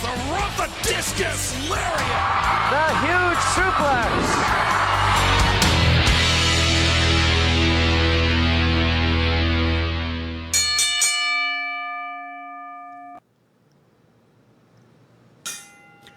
the discus lariat. The huge suplex.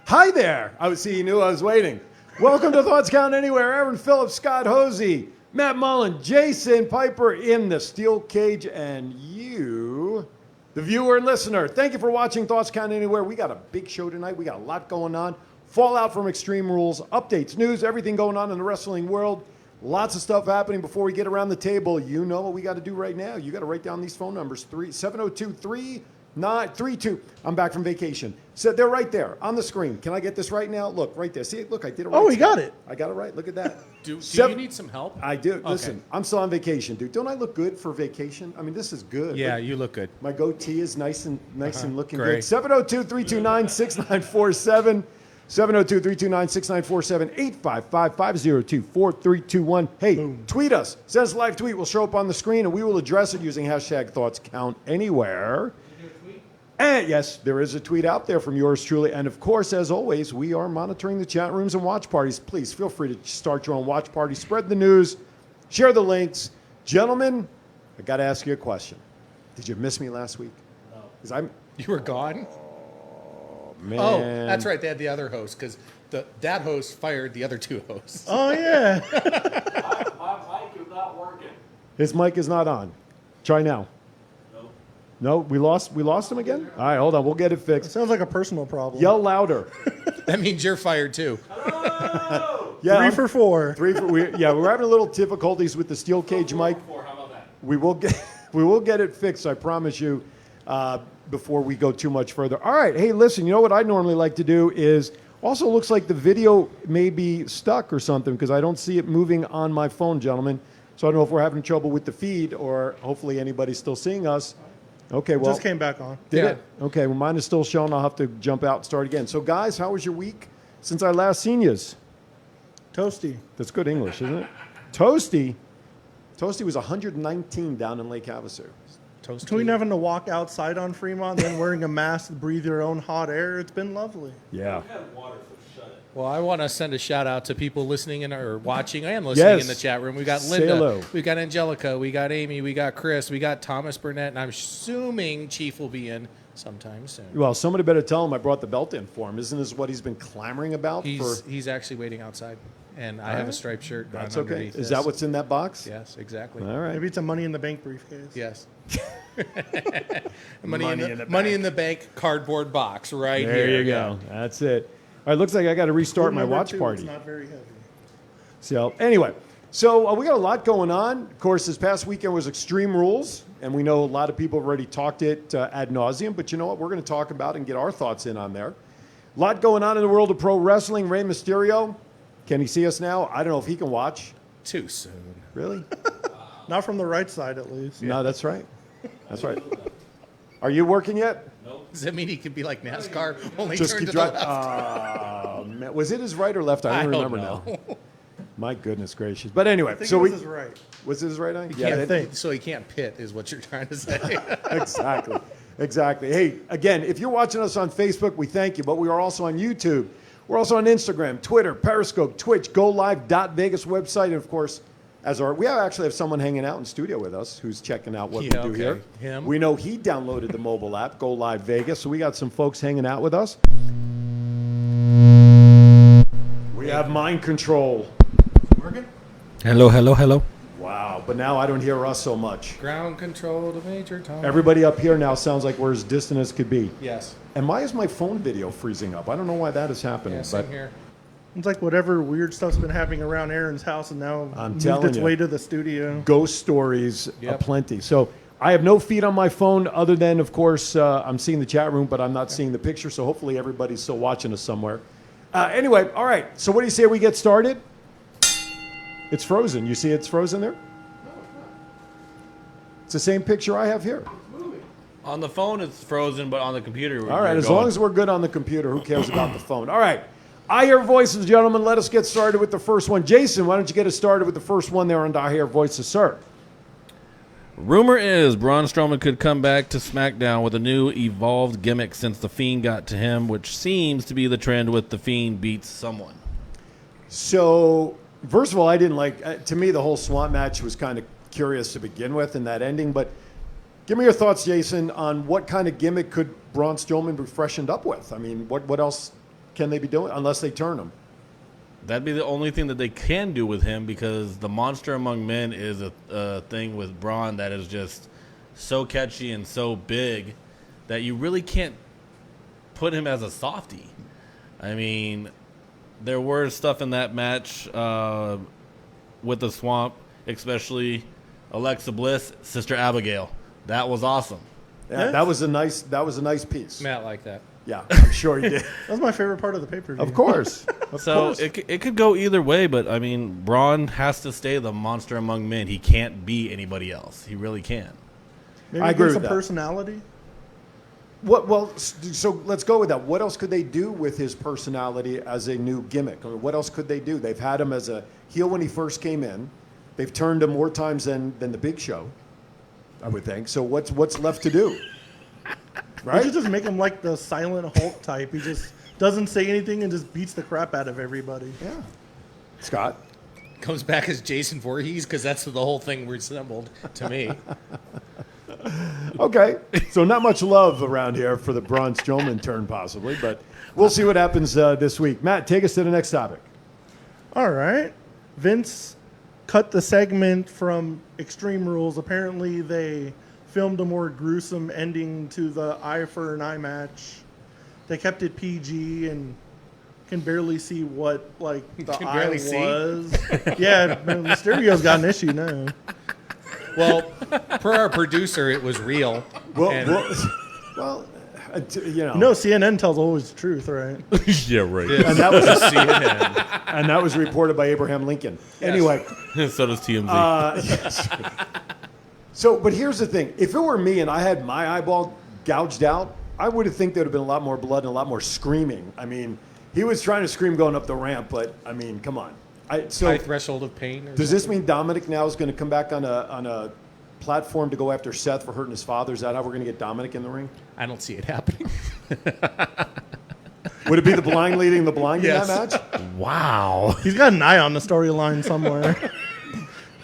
Hi there. You knew I was waiting. Welcome to Thoughts Count Anywhere. Aaron Phillips, Scott Hosey, Matt Mullen, Jason Piper in the steel cage, and you, the viewer and listener. Thank you for watching Thoughts Count Anywhere. We got a big show tonight. We got a lot going on. Fallout from Extreme Rules, updates, news, everything going on in the wrestling world. Lots of stuff happening. Before we get around the table, you know what we got to do right now. You got to write down these phone numbers, 702-3932. I'm back from vacation. So they're right there on the screen. Can I get this right now? Look, right there. See, look, I did it right. Oh, he got it. I got it right. Look at that. Do you need some help? I do. Okay. Listen, I'm still on vacation, dude. Don't I look good for vacation? I mean, this is good. Yeah, Look, you look good. my goatee is nice and looking Great. good. 702-329-6947. 702-329-6947. 855-502-4321. Hey, Tweet us. Send us a live tweet. We'll show up on the screen, and we will address it using hashtag ThoughtsCountAnywhere. And yes, there is a tweet out there from yours truly. And of course, as always, we are monitoring the chat rooms and watch parties. Please feel free to start your own watch party. Spread the news. Share the links. Gentlemen, I got to ask you a question. Did you miss me last week? No. Because You were gone? man. Oh, that's right. They had the other host because that host fired the other two hosts. Oh, yeah. My mic is not working. His mic is not on. Try now. No, we lost him again? All right, hold on. We'll get it It fixed. sounds like a personal problem. Yell louder. That means you're fired too. Yeah, Three for four. we're having a little difficulties with the steel cage mic. How about that? We will get it fixed, I promise you, before we go too much further. All right, hey, listen, you know what I'd normally like to do is, also looks like the video may be stuck or something because I don't see it moving on my phone, gentlemen. So I don't know if we're having trouble with the feed or hopefully anybody's still seeing us. Okay, well. Just came back on. Did Yeah. it? Okay, well, mine is still showing. I'll have to jump out and start again. So, guys, how was your week since I last seen yous? Toasty. That's good English, isn't it? Toasty? Toasty was 119 down in Lake Havasu. Toast Between having to walk outside on Fremont and then wearing a mask to breathe your own hot air, it's been lovely. Yeah. Well, I want to send a shout out to people listening or watching and listening in the chat room. We got Say Linda, hello. we got Angelica, we got Amy, we got Chris, we got Thomas Burnett, and I'm assuming Chief will be in sometime soon. Well, somebody better tell him I brought the belt in for him. Isn't this what he's been clamoring about? He's actually waiting outside, and I have a striped shirt. That's on okay. underneath Is this. that what's in that box? Yes, exactly. All right. Maybe it's a Money in the Bank briefcase. Yes. money in the bank cardboard box right There here. you go. That's it. All right, looks like I got to restart my Number watch two, party. It's not very heavy. So anyway, we got a lot going on. Of course, this past weekend was Extreme Rules, and we know a lot of people have already talked it ad nauseum. But you know what? We're going to talk about and get our thoughts in on there. A lot going on in the world of pro wrestling. Rey Mysterio, can he see us now? I don't know if he can watch. Too soon. Really? Not from the right side, at least. No, that's right. That's right. Are you working yet? Does that mean he could be like NASCAR? Only Just turn keep to the driving. left? Man. Was it his right or left? I don't remember know. now. My goodness gracious. But anyway, I think so it was we his right. was it his right eye? Yeah, I think. so he can't pit, is what you're trying to say. Exactly. Exactly. Hey, again, if you're watching us on Facebook, we thank you, but we are also on YouTube. We're also on Instagram, Twitter, Periscope, Twitch, GoLive.Vegas website, and of course, we actually have someone hanging out in studio with us who's checking out what we do here. Him. We know he downloaded the mobile app, Go Live Vegas, so we got some folks hanging out with us. We have mind control. Hello. Wow, but now I don't hear us so much. Ground control to Major Tom. Everybody up here now sounds like we're as distant as could be. Yes. And why is my phone video freezing up? I don't know why that is happening. Yeah, but same here. It's like whatever weird stuff's been happening around Aaron's house and now I'm moved telling its you. way to the studio. ghost stories Yep. aplenty. So I have no feed on my phone other than, of course, I'm seeing the chat room, but I'm not seeing the picture. So hopefully everybody's still watching us somewhere. Anyway, all right. So what do you say we get started? It's frozen. You see it's frozen there? It's the same picture I have here. On the phone, it's frozen, but on the computer, All right, as long as we're good on the computer, who cares about the phone? All right. I Hear Voices, gentlemen. Let us get started with the first one. Jason, why don't you get us started with the first one there on I Hear Voices, sir? Rumor is Braun Strowman could come back to SmackDown with a new evolved gimmick since The Fiend got to him, which seems to be the trend with The Fiend beats someone. So, first of all, I didn't like, to me, the whole Swamp match was kind of curious to begin with in that ending. But give me your thoughts, Jason, on what kind of gimmick could Braun Strowman be freshened up with? I mean, what else can they be doing unless they turn him? That'd be the only thing that they can do with him because the Monster Among Men is a thing with Braun that is just so catchy and so big that you really can't put him as a softie. I mean, there were stuff in that match with the Swamp, especially Alexa Bliss, Sister Abigail. That was awesome. Yeah, that was a nice piece. Matt like that. Yeah, I'm sure he did. That was my favorite part of the pay-per-view. Of course. So it could go either way, but I mean, Braun has to stay the Monster Among Men. He can't be anybody else. He really can't. Maybe I agree give with some that. personality. So let's go with that. What else could they do with his personality as a new gimmick? I mean, what else could they do? They've had him as a heel when he first came in. They've turned him more times than the Big Show, I would think. So what's left to do? You Right? should just make him like the Silent Hulk type. He just doesn't say anything and just beats the crap out of everybody. Yeah. Scott? Comes back as Jason Voorhees because that's the whole thing resembled to me. Okay. So not much love around here for the Braun Strowman turn possibly, but we'll see what happens this week. Matt, take us to the next topic. All right. Vince cut the segment from Extreme Rules. Apparently, they filmed a more gruesome ending to the eye for an eye match. They kept it PG and can barely see what like the Can eye barely see? was. Yeah, Mysterio's got an issue now. Well, per our producer, it was real. Well, And- you know, You know, CNN tells always the truth, right? Yeah, right. and that was CNN. and that was reported by Abraham Lincoln. Anyway, So does TMZ. yes. So, but here's the thing: if it were me and I had my eyeball gouged out, I would have think there'd have been a lot more blood and a lot more screaming. I mean, he was trying to scream going up the ramp, but I mean, come on. So High threshold of pain. Or does this mean Dominic now is going to come back on a platform to go after Seth for hurting his father? Is that how we're going to get Dominic in the ring? I don't see it happening. Would it be the blind leading the blind Yes. in that match? Wow. He's got an eye on the storyline somewhere.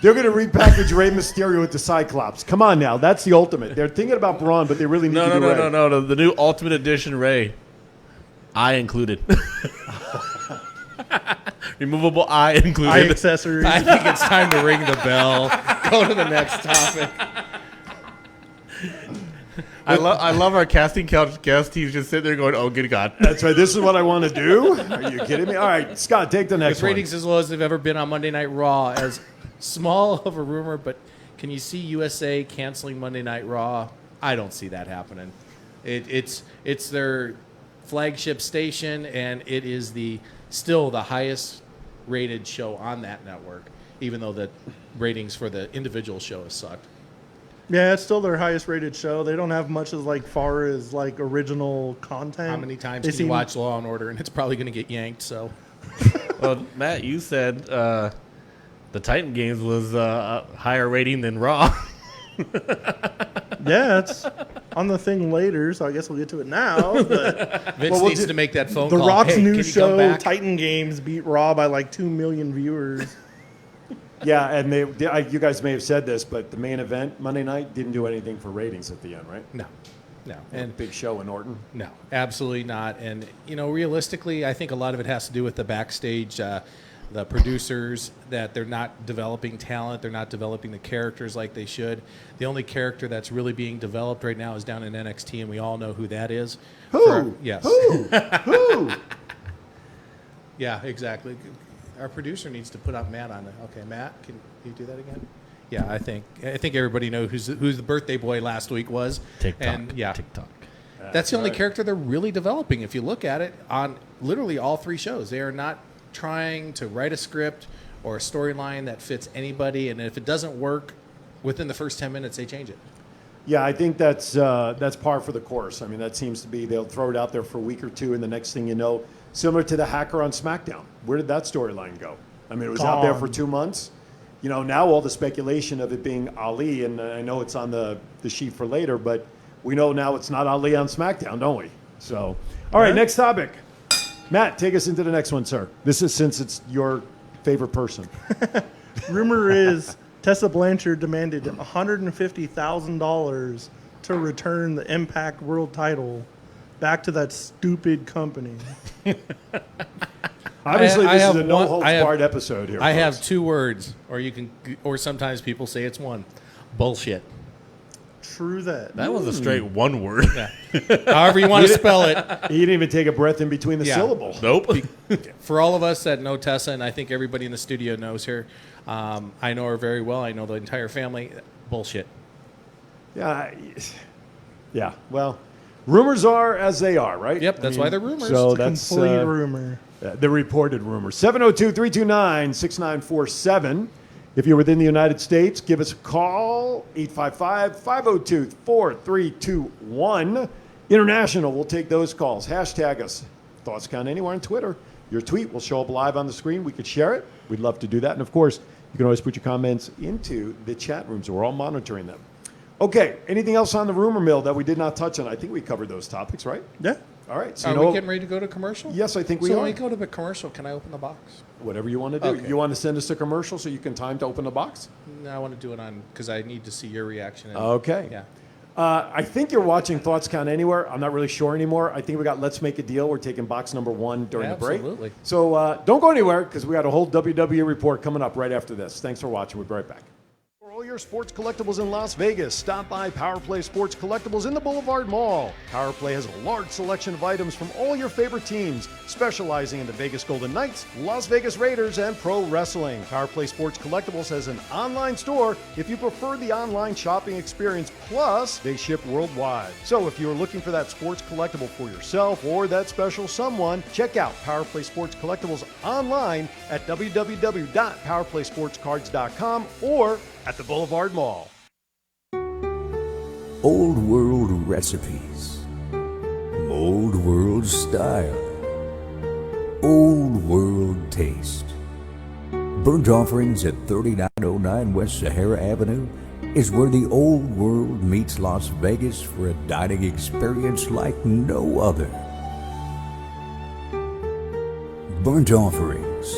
They're going to repackage Rey Mysterio with the Cyclops. Come on now, that's the ultimate. They're thinking about Braun, but they really need to do Rey. No. The new Ultimate Edition Ray. Eye included. Removable eye included. Eye accessories. I think it's time to ring the bell. Go to the next topic. I love our casting couch guest. He's just sitting there going, "Oh, good God." That's right. This is what I want to do. Are you kidding me? All right, Scott, take the next With one. ratings as low as they've ever been on Monday Night Raw, as small of a rumor, but can you see USA canceling Monday Night Raw? I don't see that happening. It's their flagship station, and it is still the highest rated show on that network, even though the ratings for the individual show has sucked. Yeah, it's still their highest rated show. They don't have much as like far as like original content. How many times They can you seem- watch Law and Order, and it's probably going to get yanked? So Well, Matt, you said the Titan Games was a higher rating than Raw. Yeah, it's on the thing later, so I guess we'll get to it now. But Vince Well, we'll needs do- to make that phone The call. Rock's Hey, can new you come show, back? Titan Games, beat Raw by like 2 million viewers. Yeah, and you guys may have said this, but the main event Monday night didn't do anything for ratings at the end, right? No, and Big Show in Orton. no, absolutely not. And realistically, I think a lot of it has to do with the backstage, the producers, that they're not developing talent, they're not developing the characters like they should. The only character that's really being developed right now is down in NXT, and we all know who that is. Who? Yes. Who? Yeah, exactly. Our producer needs to put up Matt on it. Okay, Matt, can you do that again? Yeah, I think everybody knows who's the birthday boy last week was. TikTok. And yeah, TikTok. that's the only right. character they're really developing. If you look at it on literally all 3 shows, they are not trying to write a script or a storyline that fits anybody. And if it doesn't work within the first 10 minutes, they change it. Yeah, I think that's par for the course. I mean, that seems to be they'll throw it out there for a week or two, and the next thing you know, similar to the hacker on SmackDown. Where did that storyline go? I mean, it was out there for Gone. 2 months, now all the speculation of it being Ali, and I know it's on the sheet for later, but we know now it's not Ali on SmackDown, don't we? So, all right, next topic. Matt, take us into the next one, sir. This is since it's your favorite person. Rumor is Tessa Blanchard demanded $150,000 to return the Impact World title back to that stupid company. Obviously, I this have is a no one- holds I have- barred episode here. I have folks. 2 words, or sometimes people say it's one. Bullshit. True that. That was a straight one word. However you want to spell it. He didn't even take a breath in between the Yeah. syllables. Nope. For all of us that know Tessa, and I think everybody in the studio knows her, I know her very well. I know the entire family. Bullshit. Yeah. Well, rumors are as they are, right? Yep, that's why they're rumors. So It's a that's complete rumor. the reported rumor. 702-329-6947. If you're within the United States, give us a call. 855-502-4321. International, we'll take those calls. Hashtag us. Thoughts Count Anywhere on Twitter. Your tweet will show up live on the screen. We could share it. We'd love to do that. And of course, you can always put your comments into the chat rooms. We're all monitoring them. Okay, anything else on the rumor mill that we did not touch on? I think we covered those topics, right? Yeah. All right. So Are we getting ready to go to commercial? Yes, I think we so are. when we go to the commercial, can I open the box? Whatever you want to do. Okay. You want to send us a commercial so you can time to open the box? No, I want to do it on because I need to see your reaction. And, Okay. Yeah. I think you're watching Thoughts Count Anywhere. I'm not really sure anymore. I think we got Let's Make a Deal. We're taking box number 1 during the break. Absolutely. So don't go anywhere because we got a whole WWE report coming up right after this. Thanks for watching. We'll be right back. For all your sports collectibles in Las Vegas, stop by Power Play Sports Collectibles in the Boulevard Mall. Power Play has a large selection of items from all your favorite teams, specializing in the Vegas Golden Knights, Las Vegas Raiders, and pro wrestling. Power Play Sports Collectibles has an online store if you prefer the online shopping experience, plus they ship worldwide. So if you're looking for that sports collectible for yourself or that special someone, check out Power Play Sports Collectibles online at www.powerplaysportscards.com or at the Boulevard Mall. Old world recipes, old world style, old world taste. Burnt Offerings at 3909 West Sahara Avenue is where the old world meets Las Vegas for a dining experience like no other. Burnt Offerings,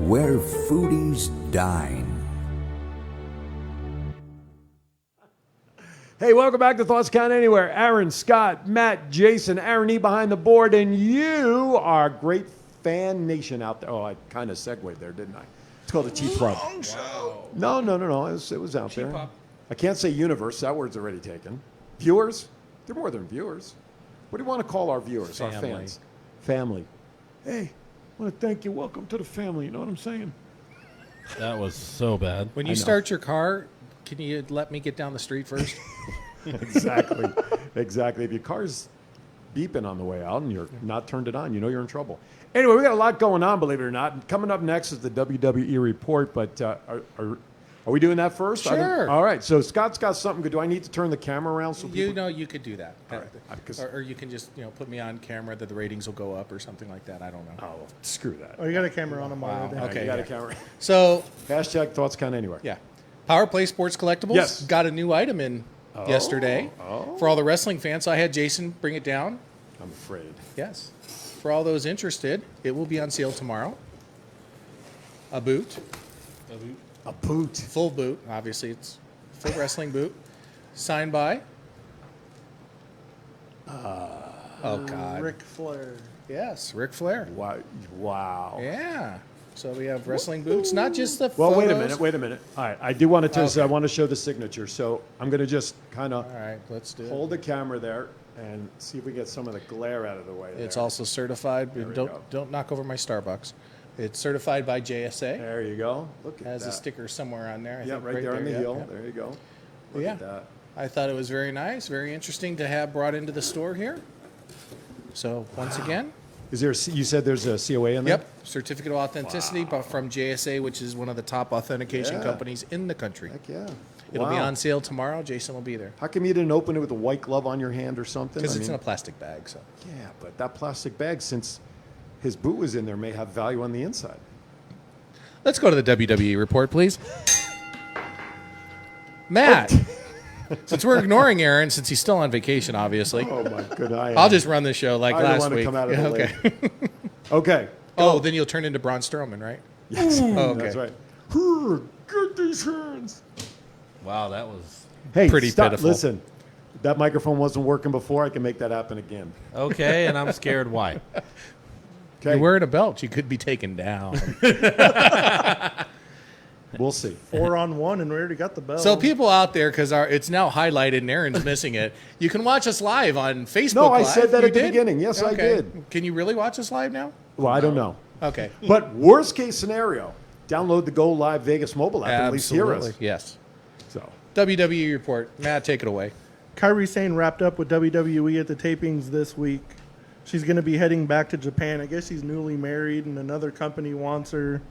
where foodies dine. Hey, welcome back to Thoughts Count Anywhere. Aaron, Scott, Matt, Jason, Aaron E. behind the board, and you are great fan nation out there. Oh, I kind of segued there, didn't I? It's called a Cheap Pop. No. It was out there. Pop. I can't say universe. That word's already taken. Viewers? They're more than viewers. What do you want to call our viewers, our Family. fans? Family. Hey, I want to thank you. Welcome to the family. You know what I'm saying? That was so bad. When you start your car, can you let me get down the street first? Exactly. Exactly. If your car's beeping on the way out and you're not turned it on, you know you're in trouble. Anyway, we got a lot going on, believe it or not. Coming up next is the WWE report, but are we doing that first? Sure. All right. So Scott's got something good. Do I need to turn the camera around so You people... know, you could do that. Because- Or you can just, put me on camera that the ratings will go up or something like that. I don't know. Oh, well, screw that. Oh, you got a camera on him Wow. already. Okay. You got a yeah. camera. So, Hashtag Thoughts Count Anywhere. yeah. Power Play Sports Collectibles Yes. got a new item in yesterday. For all the wrestling fans, so I had Jason bring it down. I'm afraid. Yes. For all those interested, it will be on sale tomorrow. A boot. A boot. Full boot. Obviously, it's full wrestling boot. Signed by. Oh, God. Ric Flair. Yes, Ric Flair. Wow. Yeah. So we have wrestling boots, not just the Well, photos. wait a minute. All right. I do want to Okay. I want to show the signature. So I'm going to just kind of All right, let's do hold the camera there and see if we get some of the glare out of the way. it. It's there. also certified. There we Don't go. don't knock over my Starbucks. It's certified by JSA. There you go. Look at Has that. a sticker somewhere on there. I Yeah, think right there on the yeah, heel. yeah. There you go. Look Yeah. at that. I thought it was very nice, very interesting to have brought into the store here. So once again, Is there? You said there's a COA in there. yep, certificate of authenticity, but from JSA, which is one of the top authentication Yeah. companies in the country. Heck yeah. It'll be Wow. on sale tomorrow. Jason will be there How come you didn't open it with a white glove on your hand or something? because I it's in mean, a plastic bag. So yeah, but that plastic bag, since his boot was in there, may have value on the inside. Let's go to the WWE report, please. Matt, since we're ignoring Aaron, since he's still on vacation, obviously, Oh my good eye. I'll just run the show like I don't last want to week. come out of Yeah, the okay. lake. Okay. Oh, then you'll turn into Braun Strowman, right? Yes. Oh, okay. That's right. Hurr, get these hands. Wow, that was Hey, Pretty stop. pitiful. Listen, that microphone wasn't working before. I can make that happen again. okay, and I'm scared why. Okay. You're wearing a belt. You could be taken down. We'll see. 4-on-1, and we already got the bell. So people out there, because it's now highlighted and Aaron's missing it, you can watch us live on Facebook No, I Live. said that You at the did? beginning. Yes, I Okay. did. Can you really watch us live now? Well, I don't know. Okay. But worst case scenario, download the Go Live Vegas mobile app and at least hear us. Yes. So, WWE report. Matt, take it away. Kairi Sane wrapped up with WWE at the tapings this week. She's going to be heading back to Japan. I guess she's newly married and another company wants her.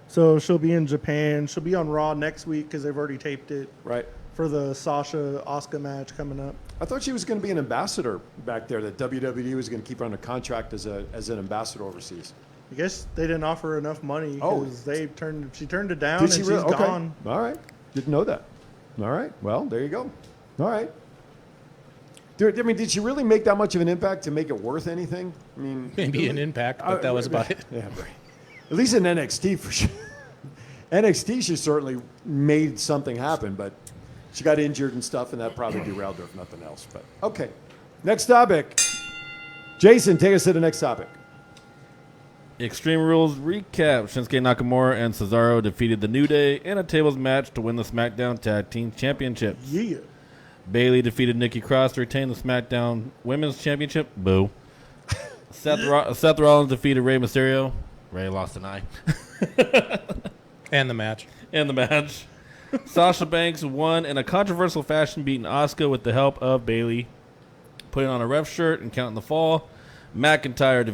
So she'll be in Japan. She'll be on Raw next week because they've already taped it right. for the Sasha-Asuka match coming up. I thought she was going to be an ambassador back there, that WWE was going to keep her under contract as an ambassador overseas. I guess they didn't offer her enough money Oh. because she turned it down Did and she she's really? Okay. gone. All right. Didn't know that. All right. Well, there you go. All right. Did she really make that much of an impact to make it worth anything? I mean, Maybe an impact, but that was about it. Yeah, right. At least in NXT for sure. NXT, she certainly made something happen, but she got injured and stuff, and that probably derailed her if nothing else. But okay, next topic. Jason, take us to the next topic. Extreme Rules recap. Shinsuke Nakamura and Cesaro defeated the New Day in a tables match to win the SmackDown Tag Team Championships. Yeah. Bayley defeated Nikki Cross to retain the SmackDown Women's Championship. Boo. Seth Rollins defeated Rey Mysterio. Rey lost an eye. And the match. In the match. Sasha Banks won in a controversial fashion, beating Asuka with the help of Bayley, putting on a ref shirt and counting the fall. McIntyre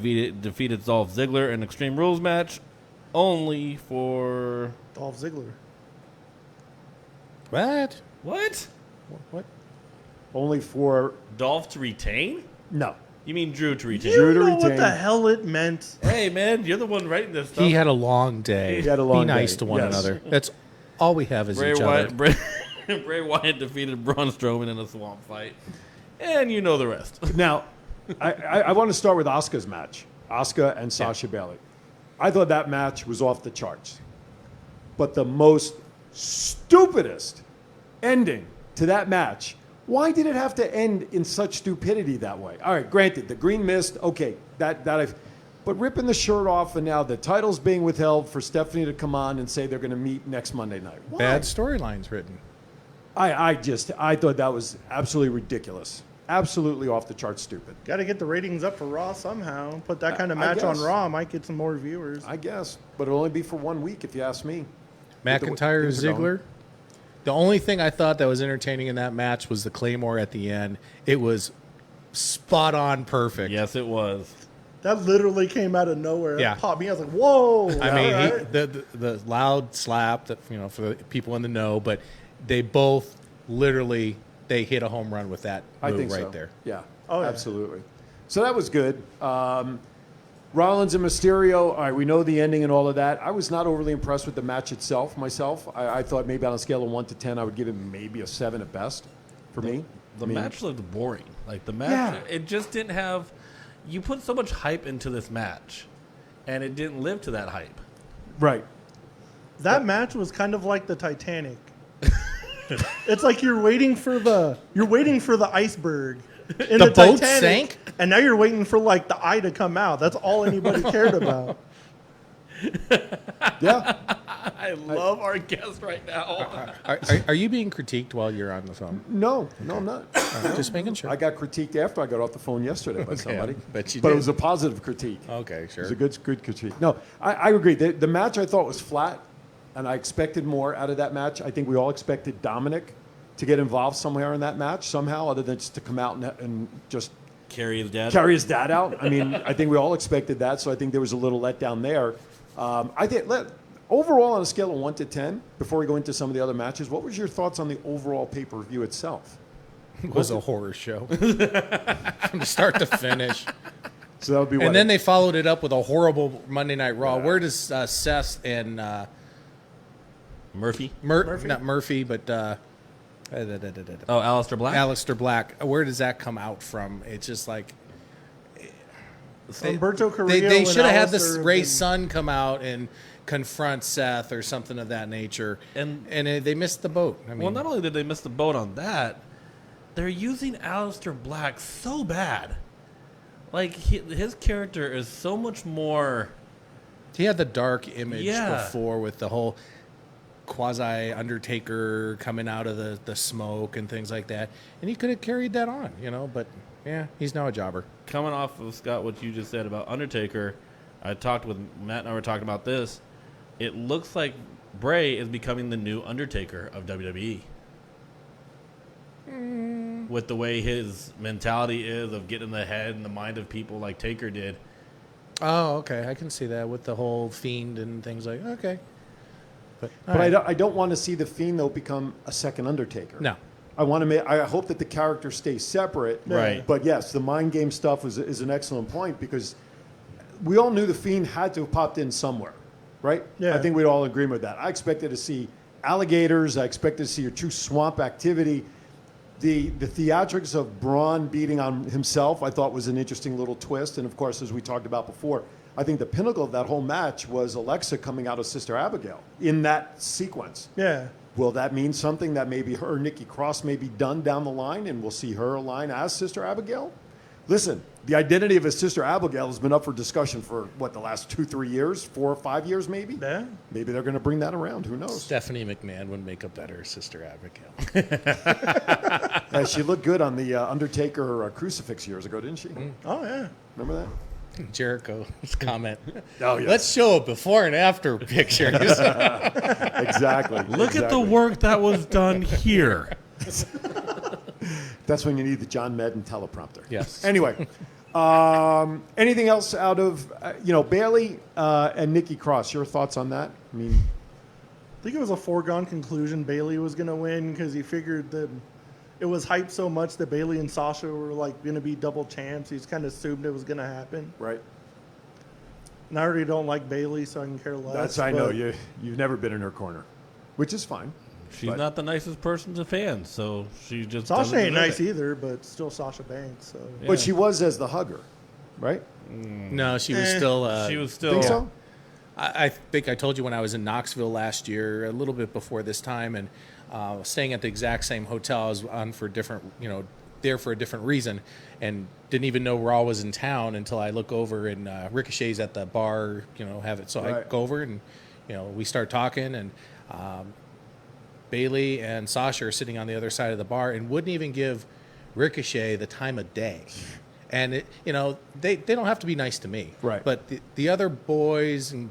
defeated Dolph Ziggler in an Extreme Rules match, only for... Dolph Ziggler. What? What? What? Only for Dolph to retain? no. You mean Drew to retain? Drew You to know what retain. the hell it meant. Hey, man, you're the one writing this stuff. He had a long day. He had a long Be nice day, to one yes. another. That's all we have is Bray each Wyatt, other. Bray Wyatt defeated Braun Strowman in a swamp fight. And you know the rest. Now, I want to start with Asuka's match. Asuka and Sasha Bayley. I thought that match was off the charts. But the most stupidest ending to that match, why did it have to end in such stupidity that way? All right, granted, the green mist, okay, that I've... But ripping the shirt off and now the title's being withheld for Stephanie to come on and say they're going to meet next Monday night. Why? Bad storylines written. I thought that was absolutely ridiculous. Absolutely off the chart stupid. Got to get the ratings up for Raw somehow. Put that kind of I match on guess. Raw. Might get some more viewers. I guess. But it'll only be for 1 week if you ask me. McIntyre, things are Ziggler. The only thing I thought that was entertaining in that match was the Claymore at the end. It was spot on perfect. Yes, it was. That literally came out of nowhere. Yeah. That popped me. I was like, whoa. I mean, all right. the loud slap that for the people in the know, but they both literally they hit a home run with that I move think right so. there. Yeah. Oh, yeah. Absolutely. So that was good. Rollins and Mysterio, all right, we know the ending and all of that. I was not overly impressed with the match itself, myself. I thought maybe on a scale of 1 to 10, I would give it maybe a 7 at best for me. The match looked boring. Like, the match, Yeah. it just didn't have... You put so much hype into this match, and it didn't live to that hype. Right. That match was kind of like the Titanic. It's like you're waiting for the iceberg. In The boat Titanic, sank? and now you're waiting for like the eye to come out. That's all anybody cared about. Yeah. I love our guest right now. Are you being critiqued while you're on the phone? No, I'm not. Just making sure. I got critiqued after I got off the phone yesterday by somebody. I bet you But it did. was a positive critique. Okay, It sure. was a good critique. No, I agree. The match I thought was flat, and I expected more out of that match. I think we all expected Dominic to get involved somewhere in that match somehow, other than just to come out and just Carrie his dad. carry his dad out. I mean, I think we all expected that, so I think there was a little letdown there. I think overall, on a scale of 1 to 10, before we go into some of the other matches, what was your thoughts on the overall pay-per-view itself? It was a horror show from start to finish. So that would be what. And then they followed it up with a horrible Monday Night Raw. Where does Seth and Murphy. not Murphy, but Oh, Aleister Black. Aleister Black? Where does that come out from? It's just like Humberto Carrillo. they and should have had this Aleister have Ray's been- son come out and confront Seth or something of that nature, And- they missed the boat. I mean, Well, not only did they miss the boat on that, they're using Aleister Black so bad. Like his character is so much more. he had the dark image Yeah. before with the whole quasi Undertaker coming out of the smoke and things like that, and he could have carried that on, But yeah, he's now a jobber. Coming off of Scott, what you just said about Undertaker, I talked with Matt and I were talking about this. It looks like Bray is becoming the new Undertaker of WWE. With the way his mentality is of getting in the head and the mind of people like Taker did. Oh, okay, I can see that with the whole Fiend and things like. Okay, but I don't want to see the Fiend though become a second Undertaker. No. I want to make. I hope that the character stays separate. Right. But yes, the mind game stuff is an excellent point because we all knew the Fiend had to have popped in somewhere, right? Yeah. I think we'd all agree with that. I expected to see alligators. I expected to see a true swamp activity. The theatrics of Braun beating on himself, I thought was an interesting little twist. And of course, as we talked about before, I think the pinnacle of that whole match was Alexa coming out of Sister Abigail in that sequence. Yeah. Will that mean something that maybe her, Nikki Cross, may be done down the line and we'll see her align as Sister Abigail? Listen, the identity of his Sister Abigail has been up for discussion for, the last 2-3 years, 4 or 5 years maybe? Yeah. Maybe they're going to bring that around. Who knows? Stephanie McMahon would make a better Sister Abigail. She looked good on the Undertaker crucifix years ago, didn't she? Oh yeah. Remember that? Jericho's comment. Oh, yes. Let's show a before and after pictures. Exactly. Look at the work that was done here. That's when you need the John Madden teleprompter. Yes. Anyway, anything else out of, Bailey and Nikki Cross? Your thoughts on that? I mean, I think it was a foregone conclusion Bailey was going to win because he figured that it was hyped so much that Bailey and Sasha were going to be double champs. He's kind of assumed it was going to happen. right. And I already don't like Bailey, so I can care less. I know. but- You've never been in her corner, which is fine. She's But- not the nicest person to fans, so she just Sasha doesn't ain't deserve nice it. either, but still Sasha Banks. So But she was as the hugger, right? No, she was still. She was still. Think so? I think I told you when I was in Knoxville last year, a little bit before this time, and staying at the exact same hotel. I was on for different, there for a different reason, and didn't even know Raw was in town until I look over and Ricochet's at the bar, have it. So I Right. go over and, we start talking, and Bailey and Sasha are sitting on the other side of the bar and wouldn't even give Ricochet the time of day. And they don't have to be nice to me, Right. But the other boys and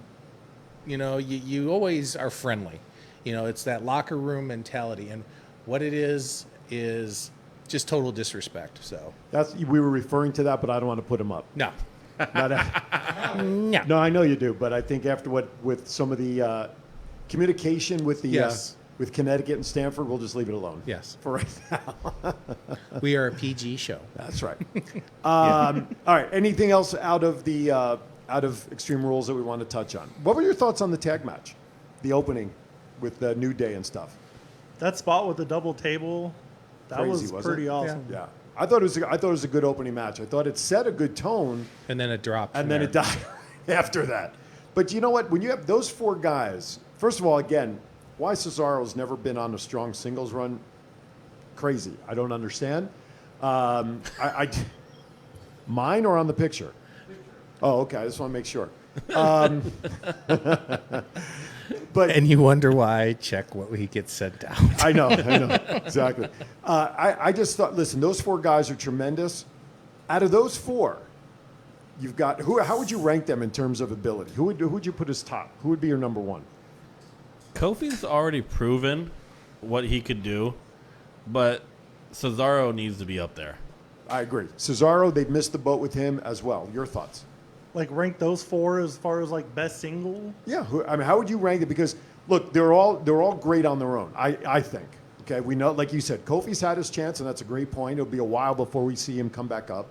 you always are friendly. It's that locker room mentality, and what it is just total disrespect. So We were referring to that, but I don't want to put him up. no, Not No, I know you do, but I think after with some of the communication with the Yes. with Connecticut and Stanford, we'll just leave it alone. Yes. For right now. we are a PG show. That's right. All right. Anything else out of Extreme Rules that we want to touch on? What were your thoughts on the tag match, the opening with the New Day and stuff? that spot with the double table, that Crazy, was wasn't pretty it? awesome. Yeah. I thought it was a good opening match. I thought it set a good tone, And then it dropped. and from then there. it died after that. But you know what? When you have those 4 guys, first of all, again, why Cesaro's never been on a strong singles run? Crazy. I don't understand. Mine or on the picture? Oh, okay. I just want to make sure. But And you wonder why? Check what he gets sent out. I know, exactly. I just thought, listen, those 4 guys are tremendous. Out of those 4, you've got how would you rank them in terms of ability? Who would you put as top? Who would be your number 1? Kofi's already proven what he could do, but Cesaro needs to be up there. I agree. Cesaro, they've missed the boat with him as well. Your thoughts? Like rank those 4 as far as best single. Yeah, how would you rank it? Because look, they're all great on their own. I think. Okay, we know, like you said, Kofi's had his chance, and that's a great point. It'll be a while before we see him come back up.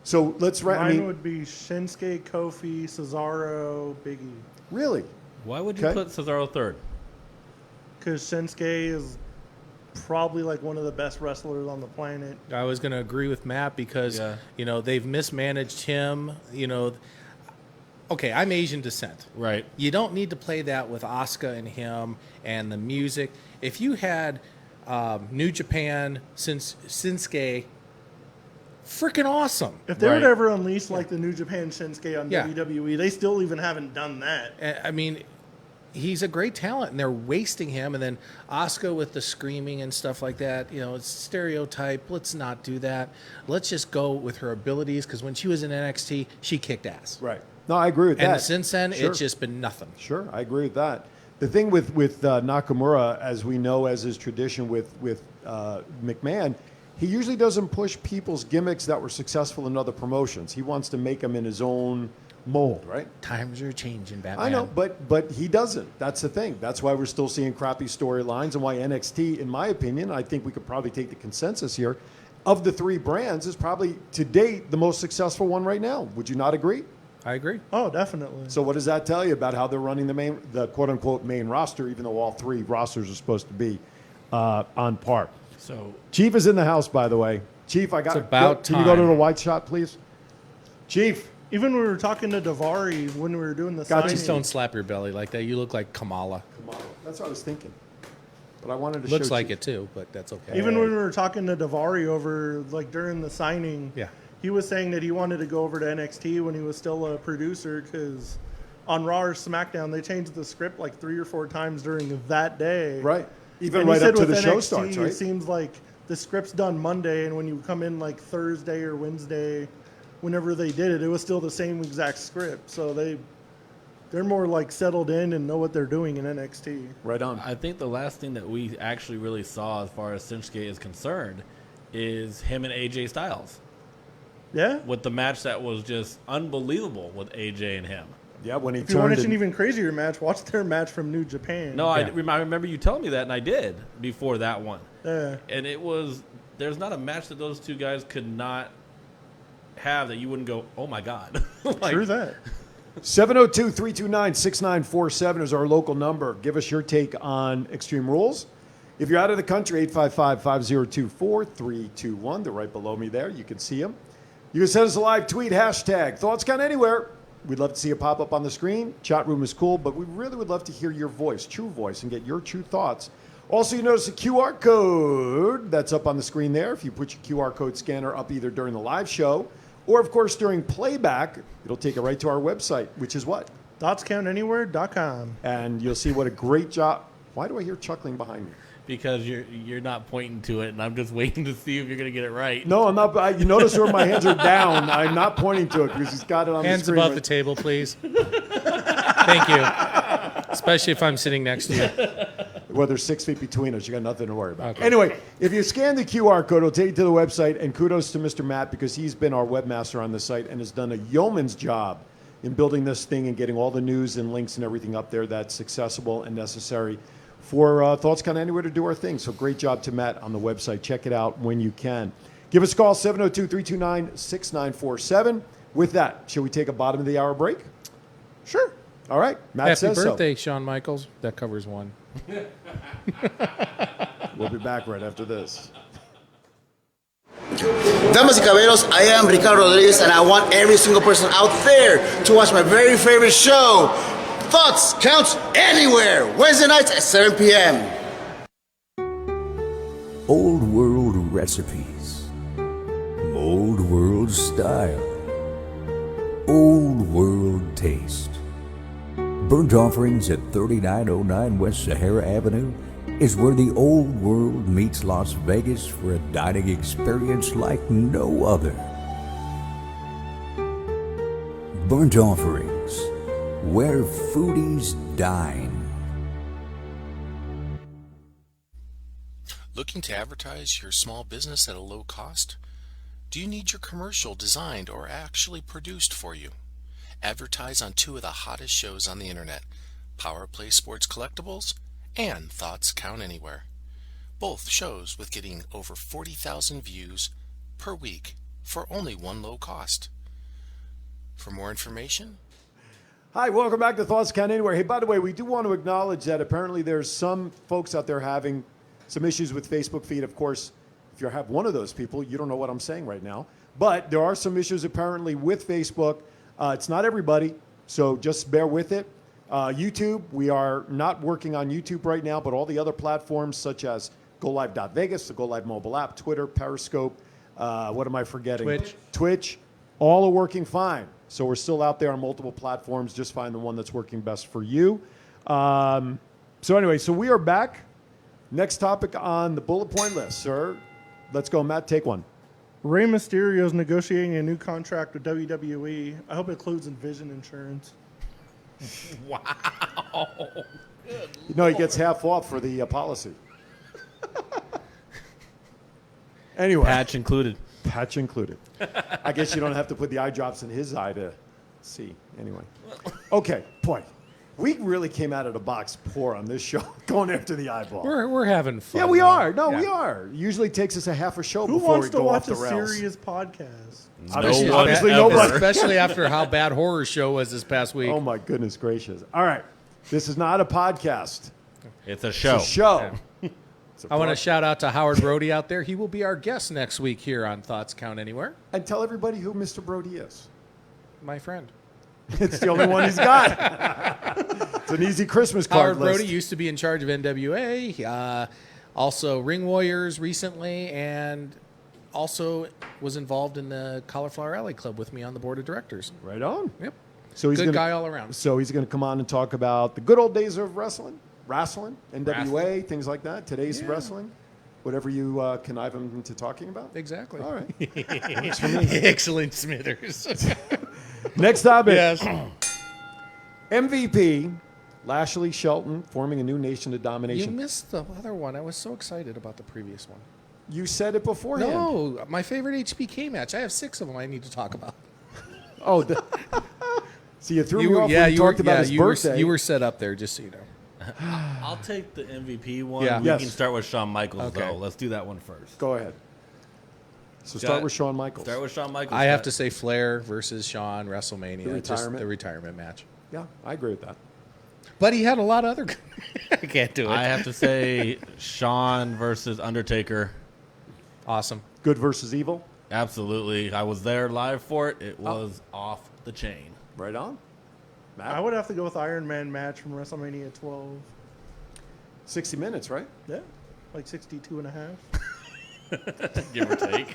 So let's Mine would be Shinsuke, Kofi, Cesaro, Biggie. Really? Why would you Okay. put Cesaro third? Because Shinsuke is probably like one of the best wrestlers on the planet. I was going to agree with Matt because, Yeah. they've mismanaged him. Okay, I'm Asian descent. Right. You don't need to play that with Asuka and him and the music. If you had New Japan, Shinsuke, freaking awesome. If they Right. would ever unleash like the New Japan Shinsuke on Yeah. WWE, they still even haven't done that. I mean, he's a great talent, and they're wasting him. And then Asuka with the screaming and stuff like that. It's stereotype. Let's not do that. Let's just go with her abilities, because when she was in NXT, she kicked ass. Right. No, I agree with And that. since then, Sure. it's just been nothing. Sure, I agree with that. The thing with Nakamura, as we know, as is tradition with McMahon, he usually doesn't push people's gimmicks that were successful in other promotions. He wants to make them in his own mold, right? Times are changing, Batman. I know, but he doesn't. That's the thing. That's why we're still seeing crappy storylines, and why NXT, in my opinion, I think we could probably take the consensus here, of the three brands, is probably to date the most successful one right now. Would you not agree? I agree. Oh, definitely. So what does that tell you about how they're running the quote unquote main roster, even though all three rosters are supposed to be on par? So Chief is in the house, by the way. Chief, I got. It's about Can you go to time. the white shot, please? Chief, Even when we were talking to Davari when we were doing the Gotcha. signing, Just don't slap your belly like that. You look like Kamala. that's what I was thinking. But I wanted to Looks show like Chief. it too, but that's okay. even when we were talking to Davari over like during the signing, Yeah. he was saying that he wanted to go over to NXT when he was still a producer because on Raw or SmackDown they changed the script like 3 or 4 times during that day. Right. Even And he right said up to with the show NXT, starts, It right? seems like the script's done Monday, and when you come in like Thursday or Wednesday, whenever they did it, it was still the same exact script. So they're more like settled in and know what they're doing in NXT. Right on. I think the last thing that we actually really saw as far as Shinsuke is concerned is him and AJ Styles Yeah. with the match that was just unbelievable with AJ and him. Yeah, when he If you want turned an and- even crazier match, watch their match from New Japan. No, Yeah. I remember you telling me that, and I did before that one. Yeah. And it was, there's not a match that those two guys could not have that you wouldn't go, oh my God. Like, True that. 702-329-6947 is our local number. Give us your take on Extreme Rules. If you're out of the country, 855-502-4321. They're right below me there. You can see them. You can send us a live tweet, hashtag ThoughtsCountAnywhere. We'd love to see it pop up on the screen. Chat room is cool, but we really would love to hear your voice, true voice, and get your true thoughts. Also, you notice a QR code that's up on the screen there. If you put your QR code scanner up either during the live show or, of course, during playback, it'll take it right to our website, which is what? ThoughtsCountAnywhere.com. And you'll see what a great job. Why do I hear chuckling behind me? because you're not pointing to it, and I'm just waiting to see if you're going to get it right. No, I'm not. You notice where my hands are down. I'm not pointing to it because he's got it on Hands the screen. above the table, please. Thank you. Especially if I'm sitting next to you. Well, there's 6 feet between us. You got nothing to worry about. Okay. Anyway, if you scan the QR code, it'll take you to the website. And kudos to Mr. Matt because he's been our webmaster on the site and has done a yeoman's job in building this thing and getting all the news and links and everything up there that's accessible and necessary for Thoughts Count Anywhere to do our thing. So great job to Matt on the website. Check it out when you can. Give us a call, 702-329-6947. With that, shall we take a bottom of the hour break? Sure. All right. Matt Happy says birthday, Shawn Michaels. That covers one. so. We'll be back right after this. Damas y caballeros, I am Ricardo Rodriguez, and I want every single person out there to watch my very favorite show, Thoughts Counts Anywhere, Wednesday nights at 7 p.m. Old world recipes, old world style, old world taste. Burnt Offerings at 3909 West Sahara Avenue is where the old world meets Las Vegas for a dining experience like no other. Burnt Offerings, where foodies dine. Looking to advertise your small business at a low cost? Do you need your commercial designed or actually produced for you? Advertise on two of the hottest shows on the internet, Power Play Sports Collectibles and Thoughts Count Anywhere. Both shows with getting over 40,000 views per week for only one low cost. For more information, Hi, welcome back to Thoughts Count Anywhere. Hey, by the way, we do want to acknowledge that apparently there's some folks out there having some issues with Facebook feed. Of course, if you have one of those people, you don't know what I'm saying right now. But there are some issues apparently with Facebook. It's not everybody, so just bear with it. YouTube, we are not working on YouTube right now, but all the other platforms such as GoLive.Vegas, the GoLive mobile app, Twitter, Periscope, what am I forgetting? Twitch, all are working fine. So we're still out there on multiple platforms. Just find the one that's working best for you. So anyway, so we are back. Next topic on the bullet point list, sir. Let's go, Matt. Take one. Rey Mysterio is negotiating a new contract with WWE. I hope it includes Envision Insurance. Wow. You know, he gets half off for the policy. Anyway. Patch included. Patch included. I guess you don't have to put the eye drops in his eye to see. Anyway. Okay, boy. We really came out of the box poor on this show, going after the eyeball. We're having fun. Yeah, we though. are. No, Yeah. we are. Usually takes us a half a show Who before wants we to go watch off the a rails. serious podcast? Obviously, one obviously ever. nobody. Especially after how bad horror show was this past week. Oh my goodness gracious! All right, this is not a podcast. It's a show. It's a show. It's a I want to pod- shout out to Howard Brody out there. He will be our guest next week here on Thoughts Count Anywhere. and tell everybody who Mr. Brody is. My friend. It's the only one he's got. It's an easy Christmas card Howard list. Brody used to be in charge of NWA, also Ring Warriors recently, and also was involved in the Cauliflower Alley Club with me on the board of directors. Right on. Yep. So he's Good gonna, guy all around. So he's going to come on and talk about the good old days of wrestling, NWA, Wrestling. things like that. Today's Yeah. wrestling, whatever you connive him into talking about. Exactly. All right. Works for me. Excellent, Smithers. Next topic. Yes. MVP Lashley Shelton forming a new nation of You domination. missed the other one. I was so excited about the previous one. You said it beforehand. No, my favorite HBK match. I have 6 of them I need to talk about. Oh, so you threw me off when you talked about his birthday. you were set up there, just so you know. I'll take the MVP one. Yeah. We Yes. can start with Shawn Michaels, Okay. though. Let's do that one first. Go ahead. So start Got- with Shawn Michaels. Start with Shawn Michaels. I have to say Flair versus Shawn WrestleMania. The Just retirement. the retirement match. Yeah, I agree with that. But he had a lot of other. I can't do it. I have to say Shawn versus Undertaker. Awesome. Good versus evil. Absolutely. I was there live for it. It was off the chain. Right on. Matt? I would have to go with Iron Man match from WrestleMania 12. 60 minutes, right? Yeah, like 62 and a half. Give or take.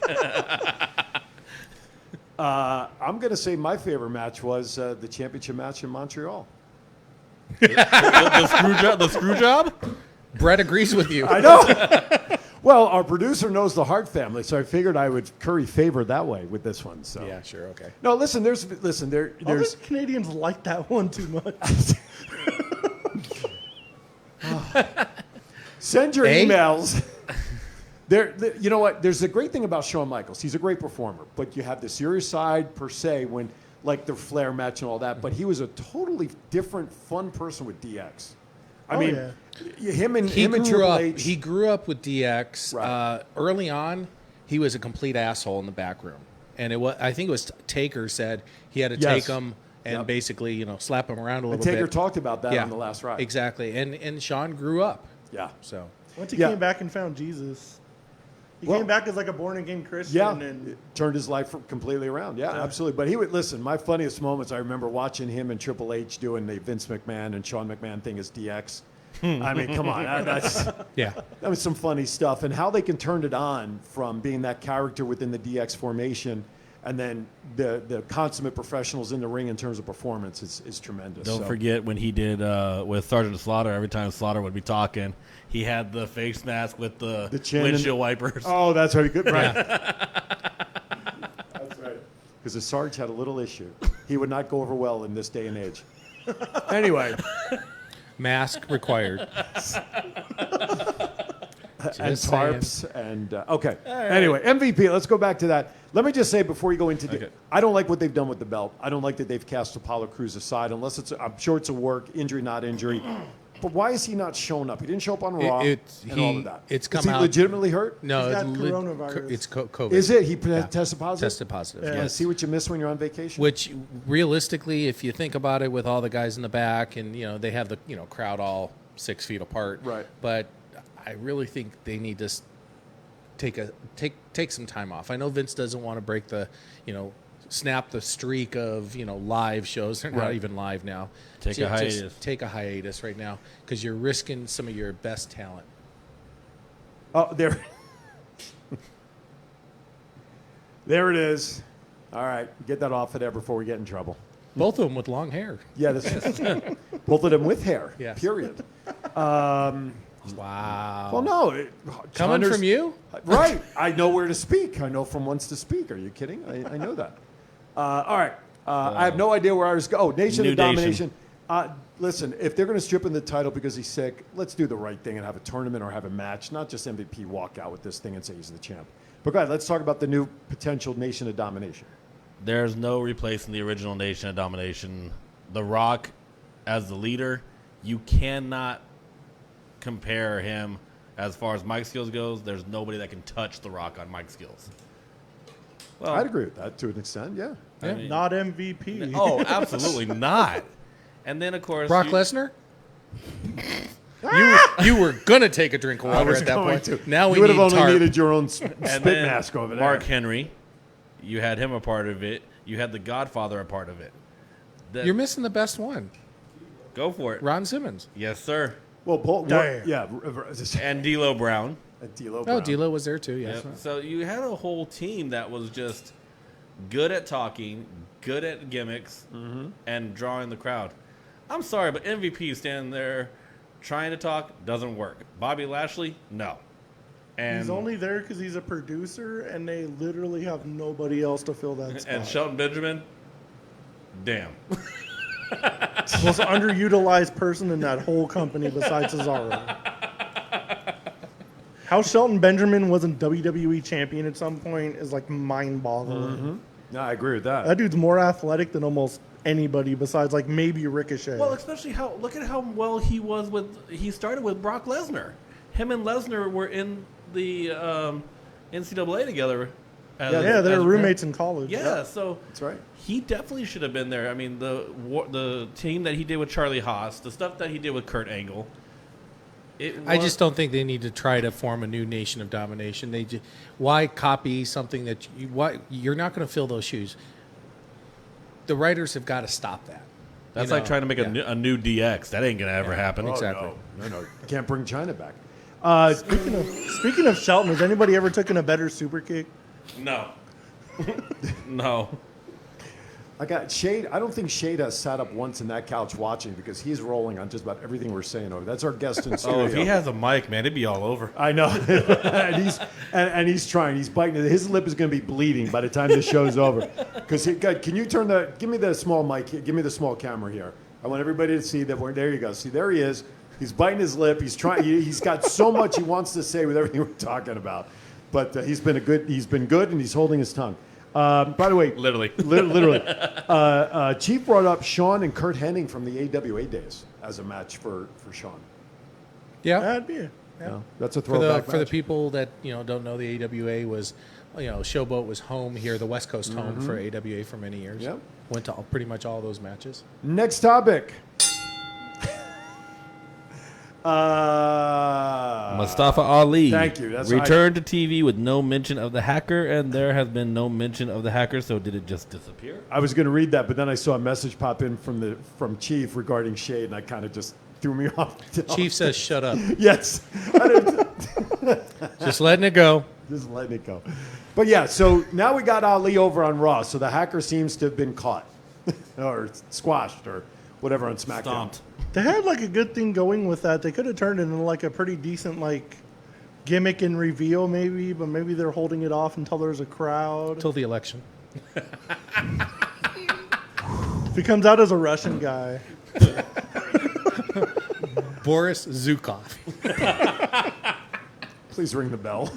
I'm going to say my favorite match was the championship match in Montreal. the screw job? Brett agrees with you. I know. Well, our producer knows the Hart family, so I figured I would curry favor that way with this one. So Yeah, sure, okay. no, listen. There's Other Canadians like that one too much. send your Eh? emails. You know what? There's a great thing about Shawn Michaels. He's a great performer, but you have the serious side per se when like the Flair match and all that. But he was a totally different, fun person with DX. I Oh, mean, him and He Triple H. He grew up with DX. Right. Early on, he was a complete asshole in the back room, and I think it was Taker said he had to Yes. take him and Yep. basically slap him around a and little Taker bit. talked about that Yeah, on the last ride. Exactly, and Shawn grew up. Yeah. So Once he Yeah. came back and found Jesus, he Well- came back as like a born again Christian. Yeah, And it turned his life completely around. Yeah, absolutely. But he would listen. My funniest moments, I remember watching him and Triple H doing the Vince McMahon and Shawn McMahon thing as DX. I mean, come on, yeah, that was some funny stuff. And how they can turn it on from being that character within the DX formation, and then the consummate professionals in the ring in terms of performance is tremendous. Don't So- forget when he did with Sergeant Slaughter, every time Slaughter would be talking, he had the face mask with the chin and- windshield wipers. Oh, that's right. Good, right. That's right. Because the Sarge had a little issue. He would not go over well in this day and age. Anyway. mask required. And Just saying. tarps and okay. Anyway, MVP. Let's go back to that. Let me just say before you go into, I don't like what they've done with the belt. I don't like that they've cast Apollo Crews aside, unless I'm sure it's a work injury, not injury. But why is he not showing up? He didn't show up on Raw and all of that. It's is come he out. legitimately hurt? No, He's got it's coronavirus. It's COVID. Is it? He tested positive? Tested positive. Yeah. Yeah, Yes. see what you miss when you're on vacation? Which realistically, if you think about it, with all the guys in the back, and they have the crowd all 6 feet apart. Right. But I really think they need to take some time off. I know Vince doesn't want to break the snap the streak of live shows. They're not Right. even live now. Take a hiatus. Just take a hiatus right now because you're risking some of your best talent. Oh, there. There it is. All right. Get that off of there before we get in trouble. Both of them with long hair. Yeah, this both of them with hair. Yes. Period. Wow. Well, no. Coming Hunter's- from you? Right. I know where to speak. I know from whence to speak. Are you kidding? I know that. All right. I have no idea where I was going. Oh, Nation New of Domination. Listen, if they're going to strip him the title because he's sick, let's do the right thing and have a tournament or have a match, not just MVP walk out with this thing and say he's the champ. But go ahead, let's talk about the new potential Nation of Domination. There's no replacing the original Nation of Domination. The Rock, as the leader, you cannot compare him as far as mic skills goes. There's nobody that can touch The Rock on mic skills. Well, I'd agree with that to an extent, yeah. I mean- Not MVP. Oh, absolutely not. And then, of course, Brock you- Lesnar? You were gonna take a drink of water at that point. Now we you would need have only tarp. needed your own spit and then mask over there. Mark Henry, you had him a part of it. You had the Godfather a part of it. You're missing the best one, Go for it. Ron Simmons. Yes, sir. Well, Damn. yeah. And D'Lo Brown. D'Lo Oh, Brown. D'Lo was there too. Yes. Yep. So you had a whole team that was just good at talking, good at gimmicks, and drawing the crowd. I'm sorry, but MVP standing there trying to talk doesn't work. Bobby Lashley, no. And He's only there because he's a producer, and they literally have nobody else to fill that spot. and Shelton Benjamin, damn. Most underutilized person in that whole company besides Cesaro. How Shelton Benjamin wasn't WWE champion at some point is like mind-boggling. No, I agree with that. That dude's more athletic than almost anybody besides like maybe Ricochet. Well, especially look at how well he was he started with Brock Lesnar. Him and Lesnar were in the NCAA together. yeah, they were roommates in college. Yeah, so That's right. he definitely should have been there. I mean, the team that he did with Charlie Haas, the stuff that he did with Kurt Angle. I just don't think they need to try to form a new Nation of Domination. Why copy something that you're not going to fill those shoes? The writers have got to stop that. That's like trying to make a new DX. That ain't gonna ever happen. Exactly. No. You can't bring China back. Speaking of Shelton, has anybody ever taken a better super kick? No. No. I got Shade. I don't think Shade has sat up once in that couch watching because he's rolling on just about everything we're saying over. That's our guest in studio. Oh, if he has a mic, man, it'd be all over. I know, and he's trying. He's biting it. His lip is going to be bleeding by the time the show's over. Because can you give me the small mic? Give me the small camera here. I want everybody to see that. There you go. See, there he is. He's biting his lip. He's trying. He's got so much he wants to say with everything we're talking about. But he's been good, and he's holding his tongue. By the way, Literally. Chief brought up Shawn and Kurt Hennig from the AWA days as a match for Shawn. Yeah. That'd be it. Yeah, that's a For the throwback for the match. people that don't know, the AWA was, Showboat was home here, the West Coast home for AWA for many years. Yep. Went to pretty much all those matches. Next topic. Mustafa Ali. Thank you. That's returned to TV with no mention of the hacker, and there has been no mention of the hacker. So did it just disappear? I was going to read that, but then I saw a message pop in from Chief regarding Shade, and I kind of just threw me off. Chief says, "Shut up." Yes. Just letting it go. Just letting it go. But yeah, so now we got Ali over on Raw. So the hacker seems to have been caught or squashed or whatever on SmackDown. Stomped. They had like a good thing going with that. They could have turned it into like a pretty decent like gimmick and reveal maybe, but maybe they're holding it off until there's a crowd. Till the election. If he comes out as a Russian guy. Boris Zukov. Please ring the bell.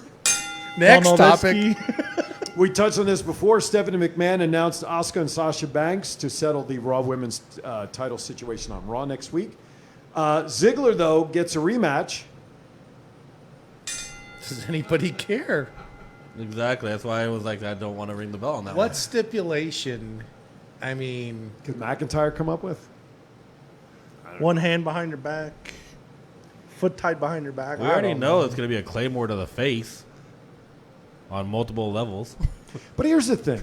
Next Donald topic. Esky. We touched on this before. Stephanie McMahon announced Asuka and Sasha Banks to settle the Raw Women's title situation on Raw next week. Ziggler, though, gets a rematch. Does anybody care? Exactly. That's why I was like, I don't want to ring the bell on that What one. stipulation? I mean, Could McIntyre come up with? One hand behind your back, foot tied behind your back. We already know it's going to be a Claymore to the face on multiple levels. But here's the thing.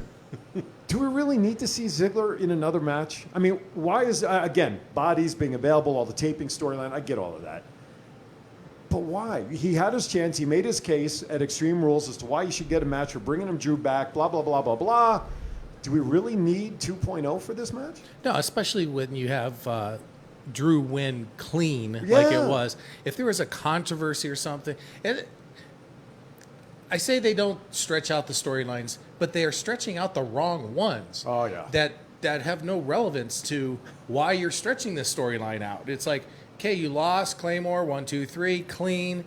Do we really need to see Ziggler in another match? I mean, why is, again, bodies being available, all the taping storyline, I get all of that. But why? He had his chance. He made his case at Extreme Rules as to why he should get a match. We're bringing him Drew back, blah, blah, blah, blah, blah. Do we really need 2.0 for this match? no, especially when you have Drew win clean like Yeah. it was. If there was a controversy or something, and I say they don't stretch out the storylines, but they are stretching out the wrong ones. Oh, yeah. That have no relevance to why you're stretching this storyline out. It's like, okay, you lost Claymore, 1, 2, 3, clean.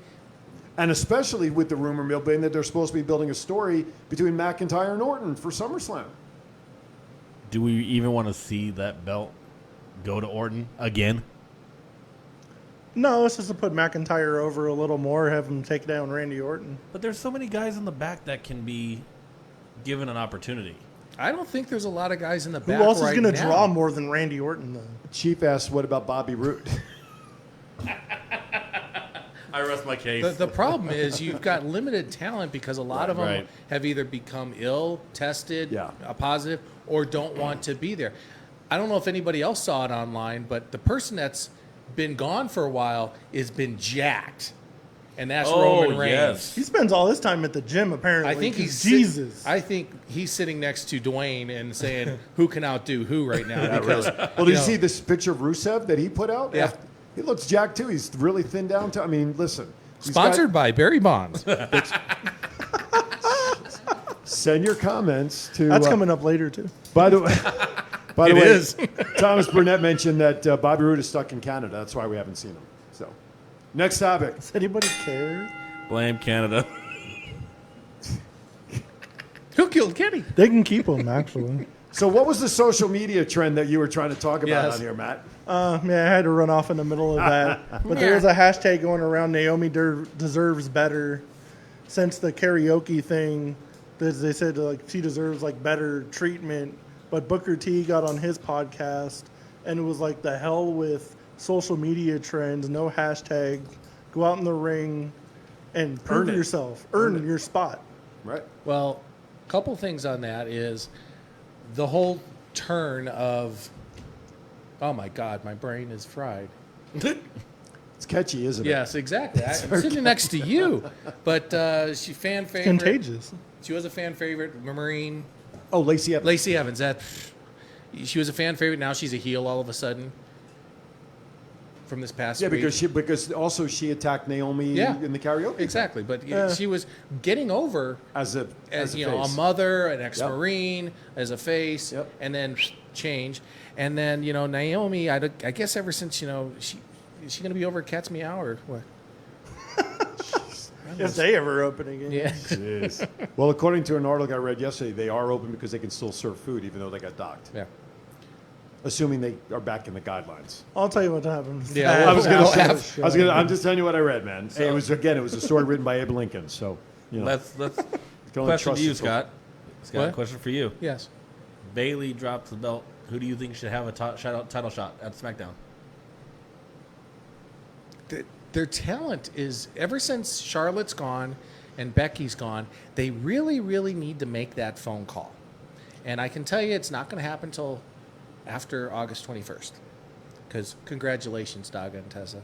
And especially with the rumor mill being that they're supposed to be building a story between McIntyre and Orton for SummerSlam. Do we even want to see that belt go to Orton again? No, it's just to put McIntyre over a little more, have him take down Randy Orton. But there's so many guys in the back that can be given an opportunity. I don't think there's a lot of guys in the Who back else is right going to now. draw more than Randy Orton, though? Chief asked, what about Bobby Roode? I rest my case. The problem is you've got limited talent because a lot of them Right. have either become ill, tested, Yeah. positive, or don't want to be there. I don't know if anybody else saw it online, but the person that's been gone for a while has been jacked, and that's Roman Reigns. yes. He spends all his time at the gym, apparently. I think 'cause he's Jesus. I think he's sitting next to Dwayne and saying who can outdo who right now. Because Well, did you see this picture of Rusev that he put out? Yeah. He looks jacked, too. He's really thinned down. I mean, listen. he's sponsored by Barry Bonds. got- Send your comments to... That's coming up later, too. By the way... By the It way, is. Thomas Burnett mentioned that Bobby Roode is stuck in Canada. That's why we haven't seen him. So, next topic. Does anybody care? Blame Canada. Who killed Kenny? They can keep him, actually. So, what was the social media trend that you were trying to talk about Yes. on here, Matt? Yeah, I had to run off in the middle of that. But there was a hashtag going around, Naomi deserves better. Since the karaoke thing, they said like she deserves like better treatment. But Booker T got on his podcast and it was like, the hell with social media trends, no hashtag, go out in the ring and prove Earn it. yourself, Earn earn it. your spot. Right. Well, a couple things on that is the whole turn of, oh my God, my brain is fried. It's catchy, isn't it? Yes, exactly. I'm sitting next to you. But she fan favorite. Contagious. She was a fan favorite. Marine. Oh, Lacey Evans. Lacey Evans. She was a fan favorite. Now she's a heel all of a sudden. From this past Yeah, week. because also she attacked Naomi Yeah. in the karaoke. Exactly. But she was getting over As a as a you know, a face. mother, an ex-marine, as a face, Yep. and then change, and then Naomi. I guess ever since is she going to be over at Cat's Meow or what? If they ever open again. Yeah, Jeez. Well, according to an article I read yesterday, they are open because they can still serve food even though they got docked. yeah. Assuming they are back in the guidelines. I'll tell you what happens. Yeah, I was Well, gonna well, say, I'm just telling you what I read, man. Hey, it was a story written by Abe Lincoln. So, Let's can only question trust to you, the- Scott. Scott, What? question for you. Yes. Bailey drops the belt. Who do you think should have a title shot at SmackDown? Their talent is, ever since Charlotte's gone and Becky's gone, they really, really need to make that phone call. And I can tell you it's not going to happen until after August 21st. Because congratulations, Daga and Tessa.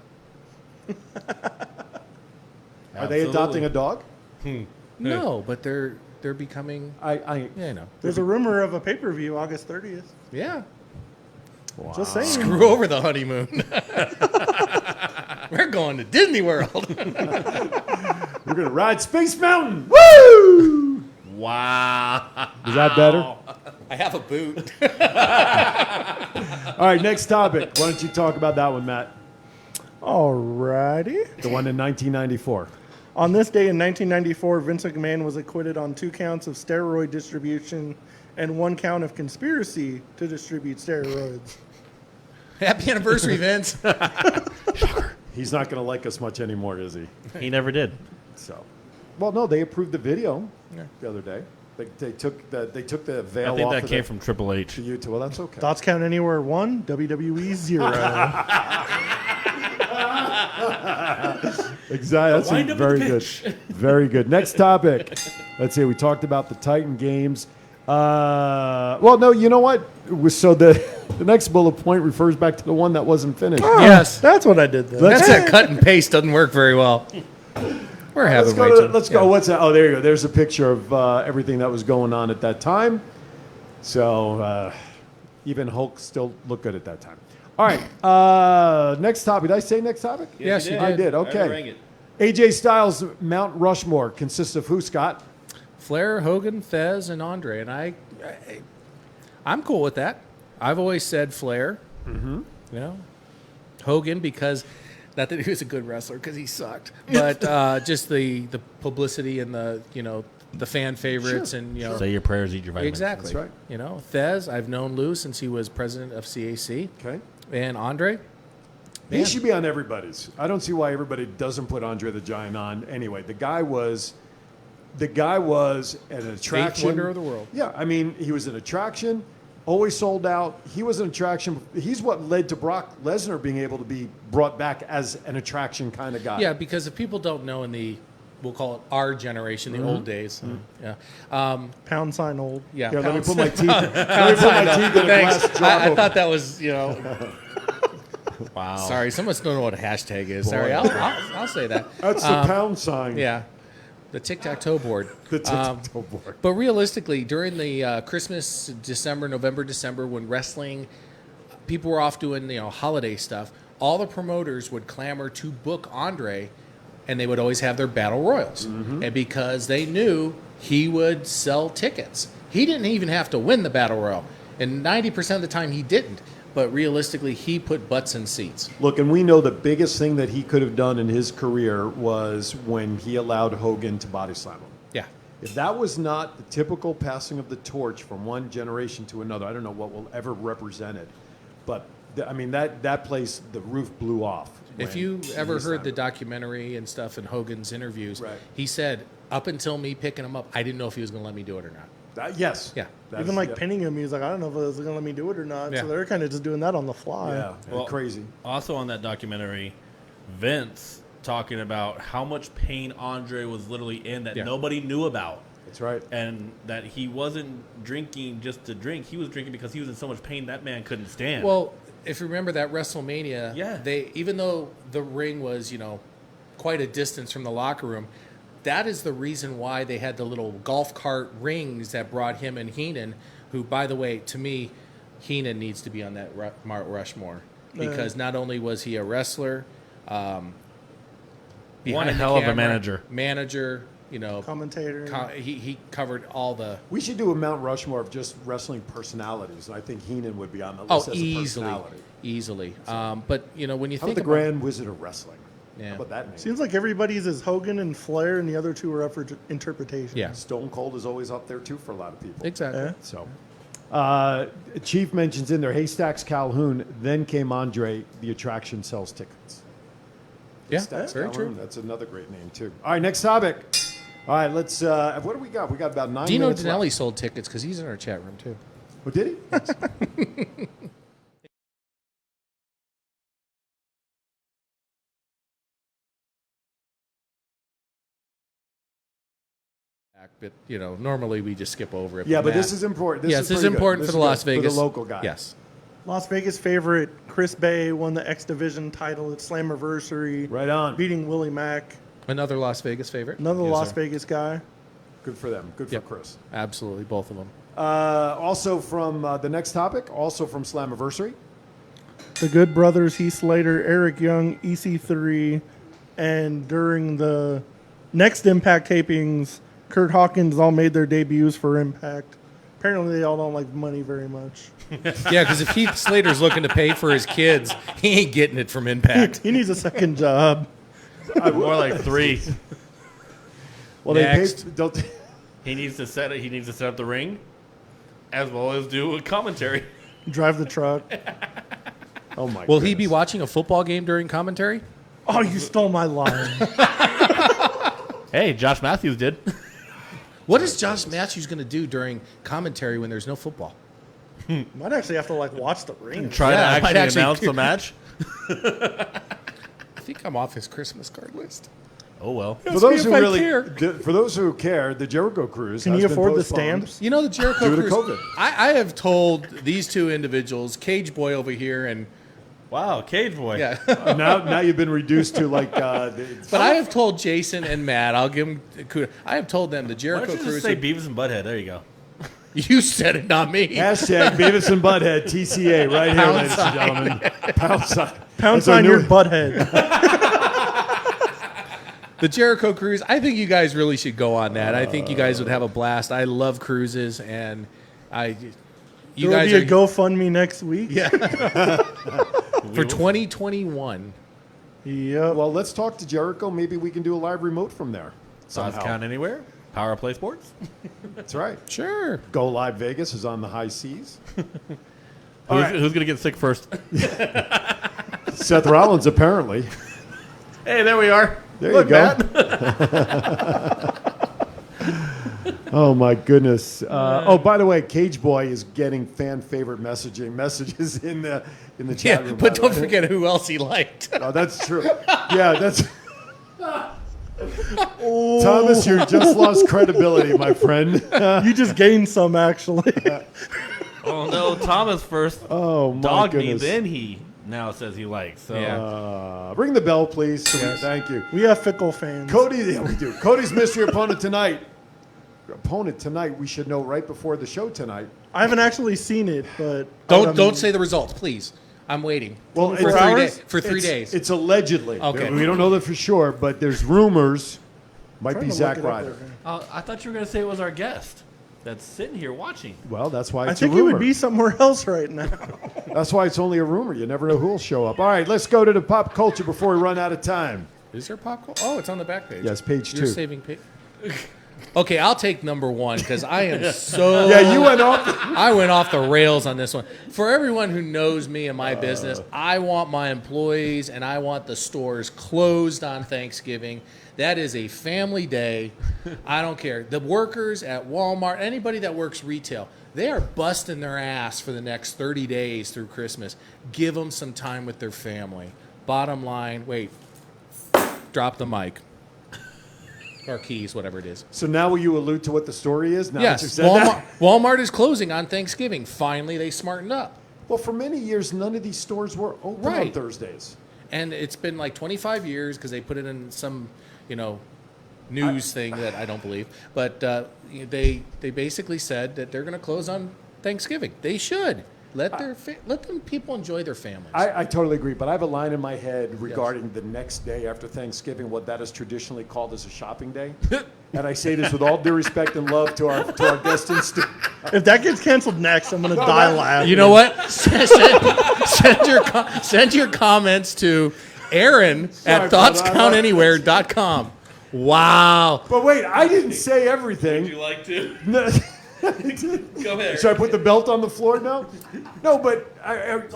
Are they adopting a dog? No, but they're becoming, I There's a rumor of a pay-per-view August 30th. yeah. Just saying. Screw over the honeymoon. We're going to Disney World. we're gonna ride Space Mountain. Woo! Wow. Is that better? I have a boot. All right, next topic. Why don't you talk about that one, Matt? Alrighty. The one in 1994. On this day in 1994, Vince McMahon was acquitted on 2 counts of steroid distribution and 1 count of conspiracy to distribute steroids. Happy anniversary, Vince. He's not going to like us much anymore, is he? He never did. So, well, no, they approved the video the other day. They took the veil I think off that of came from Triple H. the YouTube. Well, that's okay. Thoughts Count Anywhere 1, WWE 0. Exactly. That's very good. Very good. Next topic. Let's see. We talked about the Titan games. Well, no, you know what? So the next bullet point refers back to the one that wasn't finished. Yes. That's what I did then. That's that cut and paste doesn't work very well. We're having way too. Let's go. What's that? Oh, there you go. There's a picture of everything that was going on at that time. So even Hulk still looked good at that time. All right. Next topic. Did I say next topic? Yes, you did. I did. Okay. AJ Styles' Mount Rushmore consists of who, Scott? Flair, Hogan, Fez, and Andre, and I'm cool with that. I've always said Flair. Mm-hmm. You know, Hogan because not that he was a good wrestler because he sucked, but just the publicity and the fan favorites and Say your prayers, eat your vitamins. exactly. That's right. You know, Fez, I've known Lou since he was president of CAC, Okay. and Andre. He Man. should be on everybody's. I don't see why everybody doesn't put Andre the Giant on. Anyway, the guy was an attraction. wonder of the world. Yeah, I mean, he was an attraction, always sold out. He was an attraction. He's what led to Brock Lesnar being able to be brought back as an attraction kind of guy. Yeah, because if people don't know we'll call it our generation, the old days. Pound sign old. Yeah. Here, let me pound put my sign. teeth. Let me put my teeth in a Thanks. glass jar. I thought that was, Wow. Sorry, someone don't know what a hashtag is. Boy. Sorry, I'll say that. That's the pound sign. Yeah, the tic-tac-toe board. The tic-tac-toe board. But realistically, during the Christmas, November, December, when wrestling, people were off doing holiday stuff, all the promoters would clamor to book Andre, and they would always have their battle royals, and because they knew he would sell tickets. He didn't even have to win the battle royal, and 90% of the time he didn't. But realistically, he put butts in seats. Look, and we know the biggest thing that he could have done in his career was when he allowed Hogan to body slam him. Yeah. If that was not the typical passing of the torch from one generation to another, I don't know what will ever represent it. But, that place, the roof blew off. If when you he ever heard slammed the him. documentary and stuff in Hogan's interviews, Right. he said, up until me picking him up, I didn't know if he was going to let me do it or not. Yes. Yeah. That's- Even like yeah. pinning him, he was like, I don't know if it's going to let me do it or not. Yeah. So they're kind of just doing that on the fly. Yeah, Well, crazy. Also on that documentary, Vince talking about how much pain Andre was literally in that Yeah. nobody knew about. That's right. And that he wasn't drinking just to drink. He was drinking because he was in so much pain that man couldn't stand. Well, if you remember that WrestleMania, Yeah. they even though the ring was, quite a distance from the locker room, that is the reason why they had the little golf cart rings that brought him and Heenan, who, by the way, to me, Heenan needs to be on that Mount Rushmore because not only was he a wrestler, One behind the hell of a camera, manager. Commentator. He covered all the. We should do a Mount Rushmore of just wrestling personalities, and I think Heenan would be on the list as a personality. Easily. But when you How about think the about Grand Wizard of Wrestling? Yeah. How about that name? Seems like everybody's is Hogan and Flair, and the other two are up for interpretation. yeah, Stone Cold is always up there too for a lot of people. exactly. Yeah. So, Chief mentions in there Haystacks Calhoun. Then came Andre. The attraction sells tickets. Yeah, Haystacks very Calhoun, true. That's another great name too. All right, next topic. All right, let's. What do we got? We got about 9 Dino minutes Dinelli left. sold tickets because he's in our chat room too. Oh, did he? But normally we just skip over it. Yeah, but Matt- this is important. Yes, this is pretty good. important This for the is Las good. Vegas for the local guy. Yes, Las Vegas favorite Chris Bay won the X Division title at Slammiversary. Right on. Beating Willie Mack. another Las Vegas favorite. Another Yes, Las sir. Vegas guy. Good for them. Good Yep. for Chris. Absolutely, both of them. Also from the next topic, also from Slammiversary. The Good Brothers, Heath Slater, Eric Young, EC3, and during the next Impact tapings, Kurt Hawkins all made their debuts for Impact. Apparently, they all don't like money very much. Yeah, because if Heath Slater's looking to pay for his kids, he ain't getting it from Impact. He needs a second job. More like 3. Well, Next. they paid. Don't. He needs to set it. He needs to set up the ring, as well as do a commentary. Drive the truck. Oh my. Will he be goodness. watching a football game during commentary? Oh, you stole my line. Hey, Josh Matthews did. What is Josh Matthews going to do during commentary when there's no football? Might actually have to watch the ring. Try Yeah, to might actually actually- announce the match. I think I'm off his Christmas card list. Oh well. For those who if I really, care. for those who care, the Jericho Cruise. Can has you been afford the postponed. stamps? You know, the Jericho Due to Cruise. COVID. I have told these two individuals, Cage Boy over here, and Wow, Cage Boy. yeah, Now you've been reduced to like. but I have told Jason and Matt. I'll give them. I have told them the Why Jericho don't you Cruise. just say Beavis and Butthead? There you go. You said it, not me. Hashtag Beavis and Butthead TCA right here, Pound ladies and gentlemen. Pound sign. Pound That's our sign your new- butthead. The Jericho Cruise. I think you guys really should go on that. I think you guys would have a blast. I love cruises, and you There will guys be a are GoFundMe next week. yeah for 2021. Yep. Well, let's talk to Jericho. Maybe we can do a live remote from there. Thoughts Somehow. count anywhere. Power Play Sports. That's right. Sure. Go Live Vegas is on the high seas. Who's gonna get sick first? Seth Rollins, apparently. Hey, there we are. There Look, you go. Matt. Oh my goodness! Oh, by the way, Cage Boy is getting fan favorite messages in the chat Yeah, room. but by the don't way. forget who else he liked. Oh, that's true. Yeah, that's. Thomas, you just lost credibility, my friend. You just gained some, actually. Oh no, Thomas first Oh my dogged me, goodness! then he now says he likes. So Yeah. Ring the bell, please. Thank you. We have fickle fans. Cody, yeah, we do. Cody's mystery opponent tonight. We should know right before the show tonight. I haven't actually seen it, but Don't say the results, please. I'm waiting. Well, for it's- 3 hours? days. For 3 It's- days. It's allegedly. Okay. We don't know that for sure, but there's rumors. Might Trying be to Zack look it up Ryder. there. I thought you were gonna say it was our guest that's sitting here watching. Well, that's why I it's think a he rumor. would be somewhere else right now. That's why it's only a rumor. You never know who will show up. All right, let's go to the pop culture before we run out of time. Is there popcorn? Oh, it's on the back page. Yes, page You're 2. saving page. Okay, I'll take number 1 because I am so. Yeah, you went off. I went off the rails on this one. For everyone who knows me and my business, I want my employees and I want the stores closed on Thanksgiving. That is a family day. I don't care. The workers at Walmart, anybody that works retail, they are busting their ass for the next 30 days through Christmas. Give them some time with their family. Bottom line, wait, drop the mic. Or keys, whatever it is. So now will you allude to what the story is? Now that you've Yes, said that? Walmart is closing on Thanksgiving. Finally, they smartened up. Well, for many years, none of these stores were open on Right. Thursdays. And it's been like 25 years because they put it in some, news thing that I don't believe. But they basically said that they're going to close on Thanksgiving. They should let them people enjoy their families. I totally agree, but I have a line in my head regarding the next day after Thanksgiving, what that is traditionally called as a shopping day. And I say this with all due respect and love to our guest in studio. If that gets canceled next, I'm going to die laughing. You know what? Send your comments to Aaron Sorry, at brother. thoughtskountanywhere.com. Wow. But wait, I didn't say everything. Would you like to? No. Go ahead. Should I put the belt on the floor now? No, but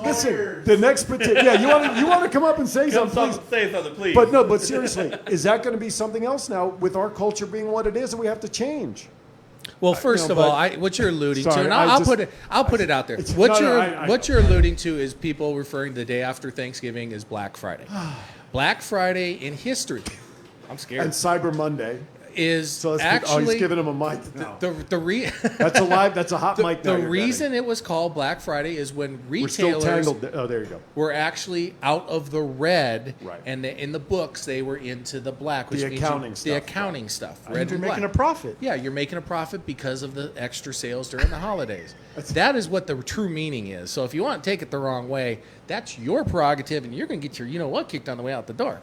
listen. The next yeah, you want to come up and say something, please. Say something, please. But seriously, is that going to be something else now with our culture being what it is, and we have to change? Well, first of but- all, what you're alluding Sorry, to, and I I'll just- put it out there. It's- What no, you're I what know. you're alluding to is people referring to the day after Thanksgiving as Black Friday. Black Friday in history, I'm scared, And Cyber Monday. is So let's actually he's giving him a mic now. the That's a hot mic now. the you're reason getting. it was called Black Friday is when We're still retailers tangled. Oh, there you go. were actually out of the red, Right. and in the books they were into the black, which The means accounting the stuff, accounting stuff. And Red you're and making a black. profit. Yeah, you're making a profit because of the extra sales during the holidays. That is what the true meaning is. So if you want to take it the wrong way, that's your prerogative, and you're going to get your you-know-what kicked on the way out the door.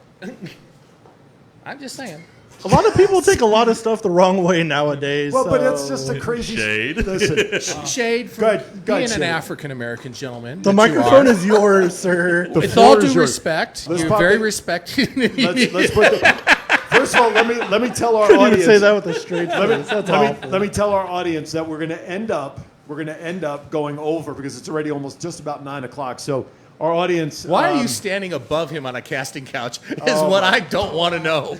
I'm just saying. A lot of people take a lot of stuff the wrong way nowadays. Well, but so- it's just a crazy Shade. Listen, Shade for Go ahead, being Shade. an African-American gentleman. The that you microphone are. is yours, sir. The With floor all is due yours. respect, Let's you're pop very it. respected. let's put the. First of all, let me tell our Couldn't audience. even say that with a straight face. That's awful. Let me tell our audience that we're going to end up we're going to end up going over because it's already almost just about 9 o'clock. So our audience. Why are you standing above him on a casting couch? Is what I don't want to know.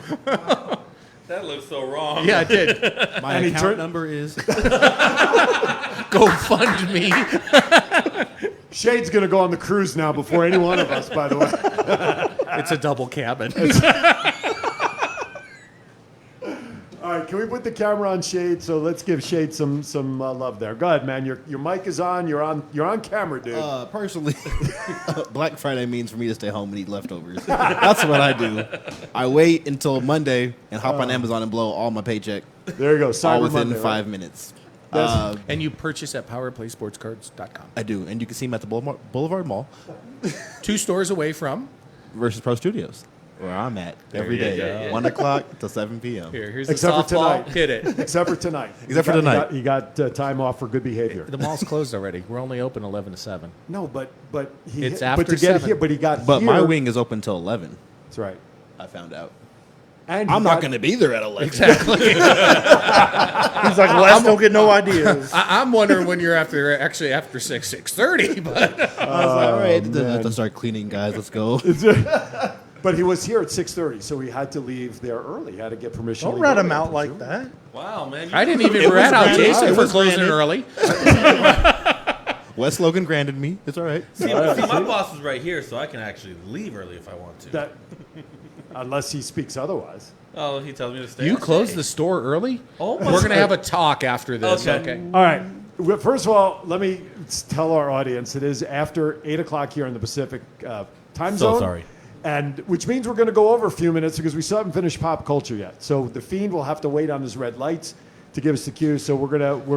That looks so wrong. Yeah, it did. My And he account turned- number is. Go fund me. Shade's going to go on the cruise now before any one of us, by the way. It's a double cabin. All right, can we put the camera on Shade? So let's give Shade some love there. Go ahead, man. Your mic is on. You're on camera, dude. Personally, Black Friday means for me to stay home and eat leftovers. That's what I do. I wait until Monday and hop on Amazon and blow all my paycheck There you go. all Cyber within Monday, 5 right? minutes. And you purchase at powerplaysportscards.com. I do, and you can see them at the Boulevard Mall 2 stores away from. versus Pro Studios, where I'm at every you day, go. 1 o'clock to 7 p.m. Here's Except the for softball. tonight. Hit it. Except for tonight. Except for tonight. You got time off for good behavior. The mall's closed already. We're only open 11 to 7. No, but he. It's but after to get 7. here, but he got. But here. my wing is open till 11. That's right. I found out. And he I'm not got- going to be there at 11. Exactly. He's like, Wes, don't get no ideas. I'm wondering when you're after 6:30, but I was like, all right, man. let's start cleaning, guys. Let's go. But he was here at 6:30, so he had to leave there early. He had to get permission. Don't to rat leave him early, out I like presume. that. Wow, man. I didn't even It was rat out granted. Jason It for was closing granted. early. Wes Logan granted me. It's all right. See, my boss is right here, so I can actually leave early if I want to. That, unless he speaks otherwise. Oh, he tells me to stay. You I'll closed stay. the store early? Oh my We're going to God. have a talk after this. Okay. Okay. All right. Well, first of all, let me tell our audience it is after 8 o'clock here in the Pacific time So zone. sorry. And which means we're going to go over a few minutes because we still haven't finished pop culture yet. So the Fiend will have to wait on his red lights to give us the cue. So we're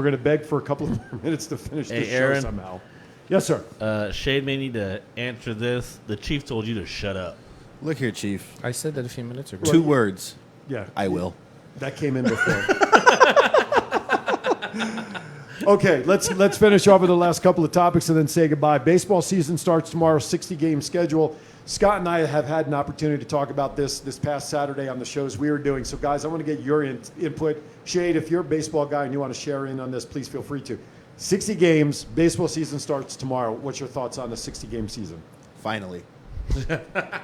gonna beg for a couple of more minutes to finish Hey, this show Aaron. somehow. Yes, sir. Shade may need to answer this. The chief told you to shut up. Look here, Chief. I said that a few minutes ago. 2 words. Yeah. I will. That came in before. Okay, let's finish off with the last couple of topics and then say goodbye. Baseball season starts tomorrow, 60-game schedule. Scott and I have had an opportunity to talk about this past Saturday on the shows we were doing. So, guys, I want to get your input. Shade, if you're a baseball guy and you want to share in on this, please feel free to. 60 games, baseball season starts tomorrow. What's your thoughts on the 60-game season? Finally.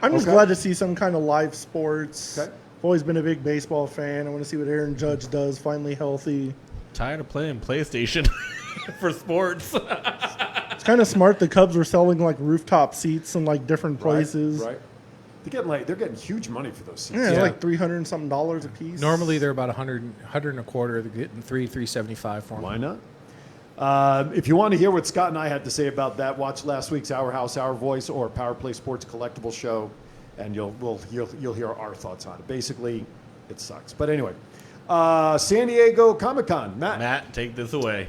I'm just glad to see some kind of live sports. Okay. I've always been a big baseball fan. I want to see what Aaron Judge does, finally healthy. Tired of playing PlayStation for sports. It's kind of smart the Cubs were selling like rooftop seats in like different places. Right. They're getting huge money for those seats. Yeah, it's like $300 and something a piece. Normally they're about 100 and a quarter. They're getting $375 for them. Why not? If you want to hear what Scott and I had to say about that, watch last week's Our House, Our Voice, or Power Play Sports Collectible Show, and you'll hear our thoughts on it. Basically, it sucks. But anyway, San Diego Comic-Con. Matt, take this away.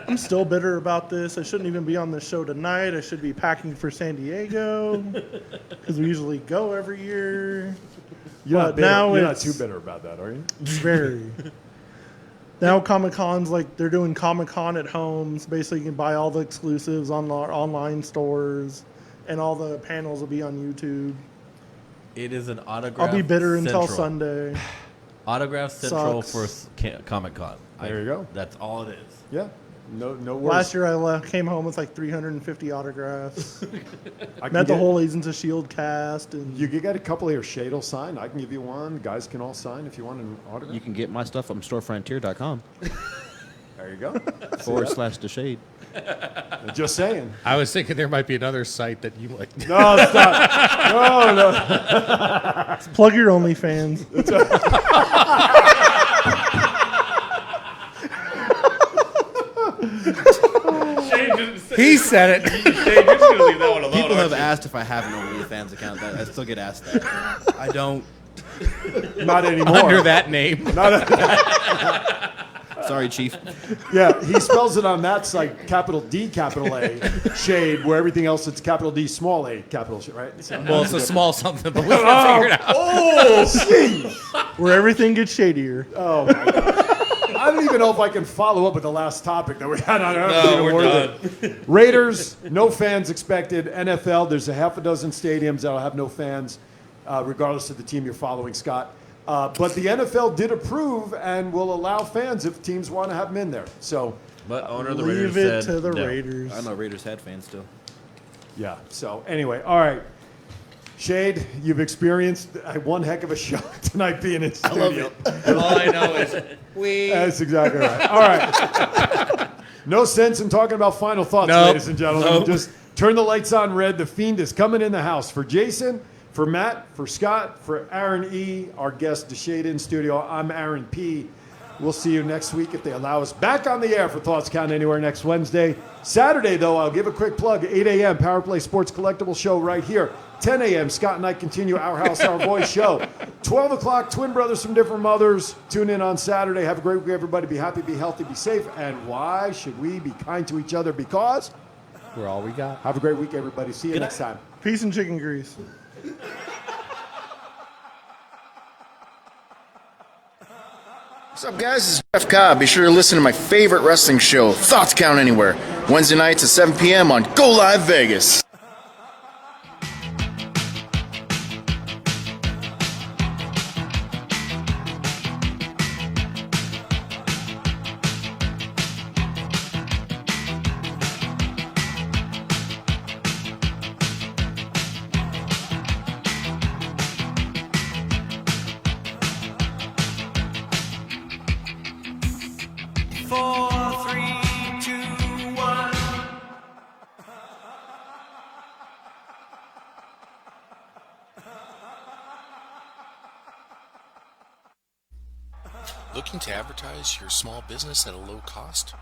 I'm still bitter about this. I shouldn't even be on the show tonight. I should be packing for San Diego because we usually go every year. You're But not bitter. now You're not it's- too bitter about that, are you? Very. Now Comic-Con's like they're doing Comic-Con at home. So basically, you can buy all the exclusives on our online stores, and all the panels will be on YouTube. It is an autograph. I'll be bitter until Central. Sunday. Autograph Central Sucks. for Comic Con. There you go. That's all it is. Yeah. No worries. Last year I came home with like 350 autographs. I can Met the get- whole Agents of S.H.I.E.L.D. cast. And You got a couple here. Shade will sign. I can give you one. Guys can all sign if you want an autograph. You can get my stuff from storefrontier.com There you go. /theshade. Just saying. I was thinking there might be another site that you like. No, stop. No. plug your OnlyFans. He said it. Shade, you're just gonna leave that one alone. People have aren't you? asked if I have an OnlyFans account. I still get asked that. I don't. Not anymore. Under that name. Sorry, Chief. Yeah, he spells it on that site, capital D, capital A, Shade, where everything else it's capital D, small a, capital Shade, right? So, Well, it's a small something, but we can figure it out. oh, jeez. Where everything gets shadier. Oh, my God. I don't even know if I can follow up with the last topic that we had on our No, we're done. Raiders, no fans expected. NFL, there's a half a dozen stadiums that'll have no fans, regardless of the team you're following, Scott. But the NFL did approve and will allow fans if teams want to have them in there. So But owner of the Leave Raiders it said to the no. Raiders. I know Raiders had fans still. Yeah. So anyway, all right. Shade, you've experienced one heck of a show tonight being in studio. All I know is we. That's exactly right. All right. No sense in talking about final thoughts, Nope. ladies and gentlemen. Nope. Just turn the lights on red. The Fiend is coming in the house. For Jason, for Matt, for Scott, for Aaron E., our guest, DeShade in studio, I'm Aaron P. We'll see you next week if they allow us back on the air for Thoughts Count Anywhere next Wednesday. Saturday, though, I'll give a quick plug. 8 a.m. Power Play Sports Collectible Show right here. 10 a.m. Scott and I continue Our House, Our Voice show. 12 o'clock, Twin Brothers from Different Mothers. Tune in on Saturday. Have a great week, everybody. Be happy, be healthy, be safe. And why should we be kind to each other? Because We're all we got. have a great week, everybody. See you next time. Peace and chicken grease. What's up, guys? This is Jeff Cobb. Be sure to listen to my favorite wrestling show, Thoughts Count Anywhere, Wednesday nights at 7 p.m. on Go Live Vegas. Looking to advertise your small business at a low cost?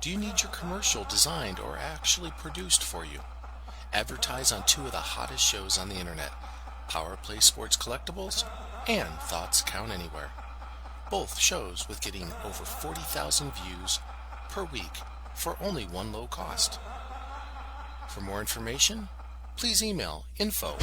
Do you need your commercial designed or actually produced for you? Advertise on two of the hottest shows on the internet, Power Play Sports Collectibles and Thoughts Count Anywhere. Both shows with getting over 40,000 views per week for only one low cost. For more information, please email info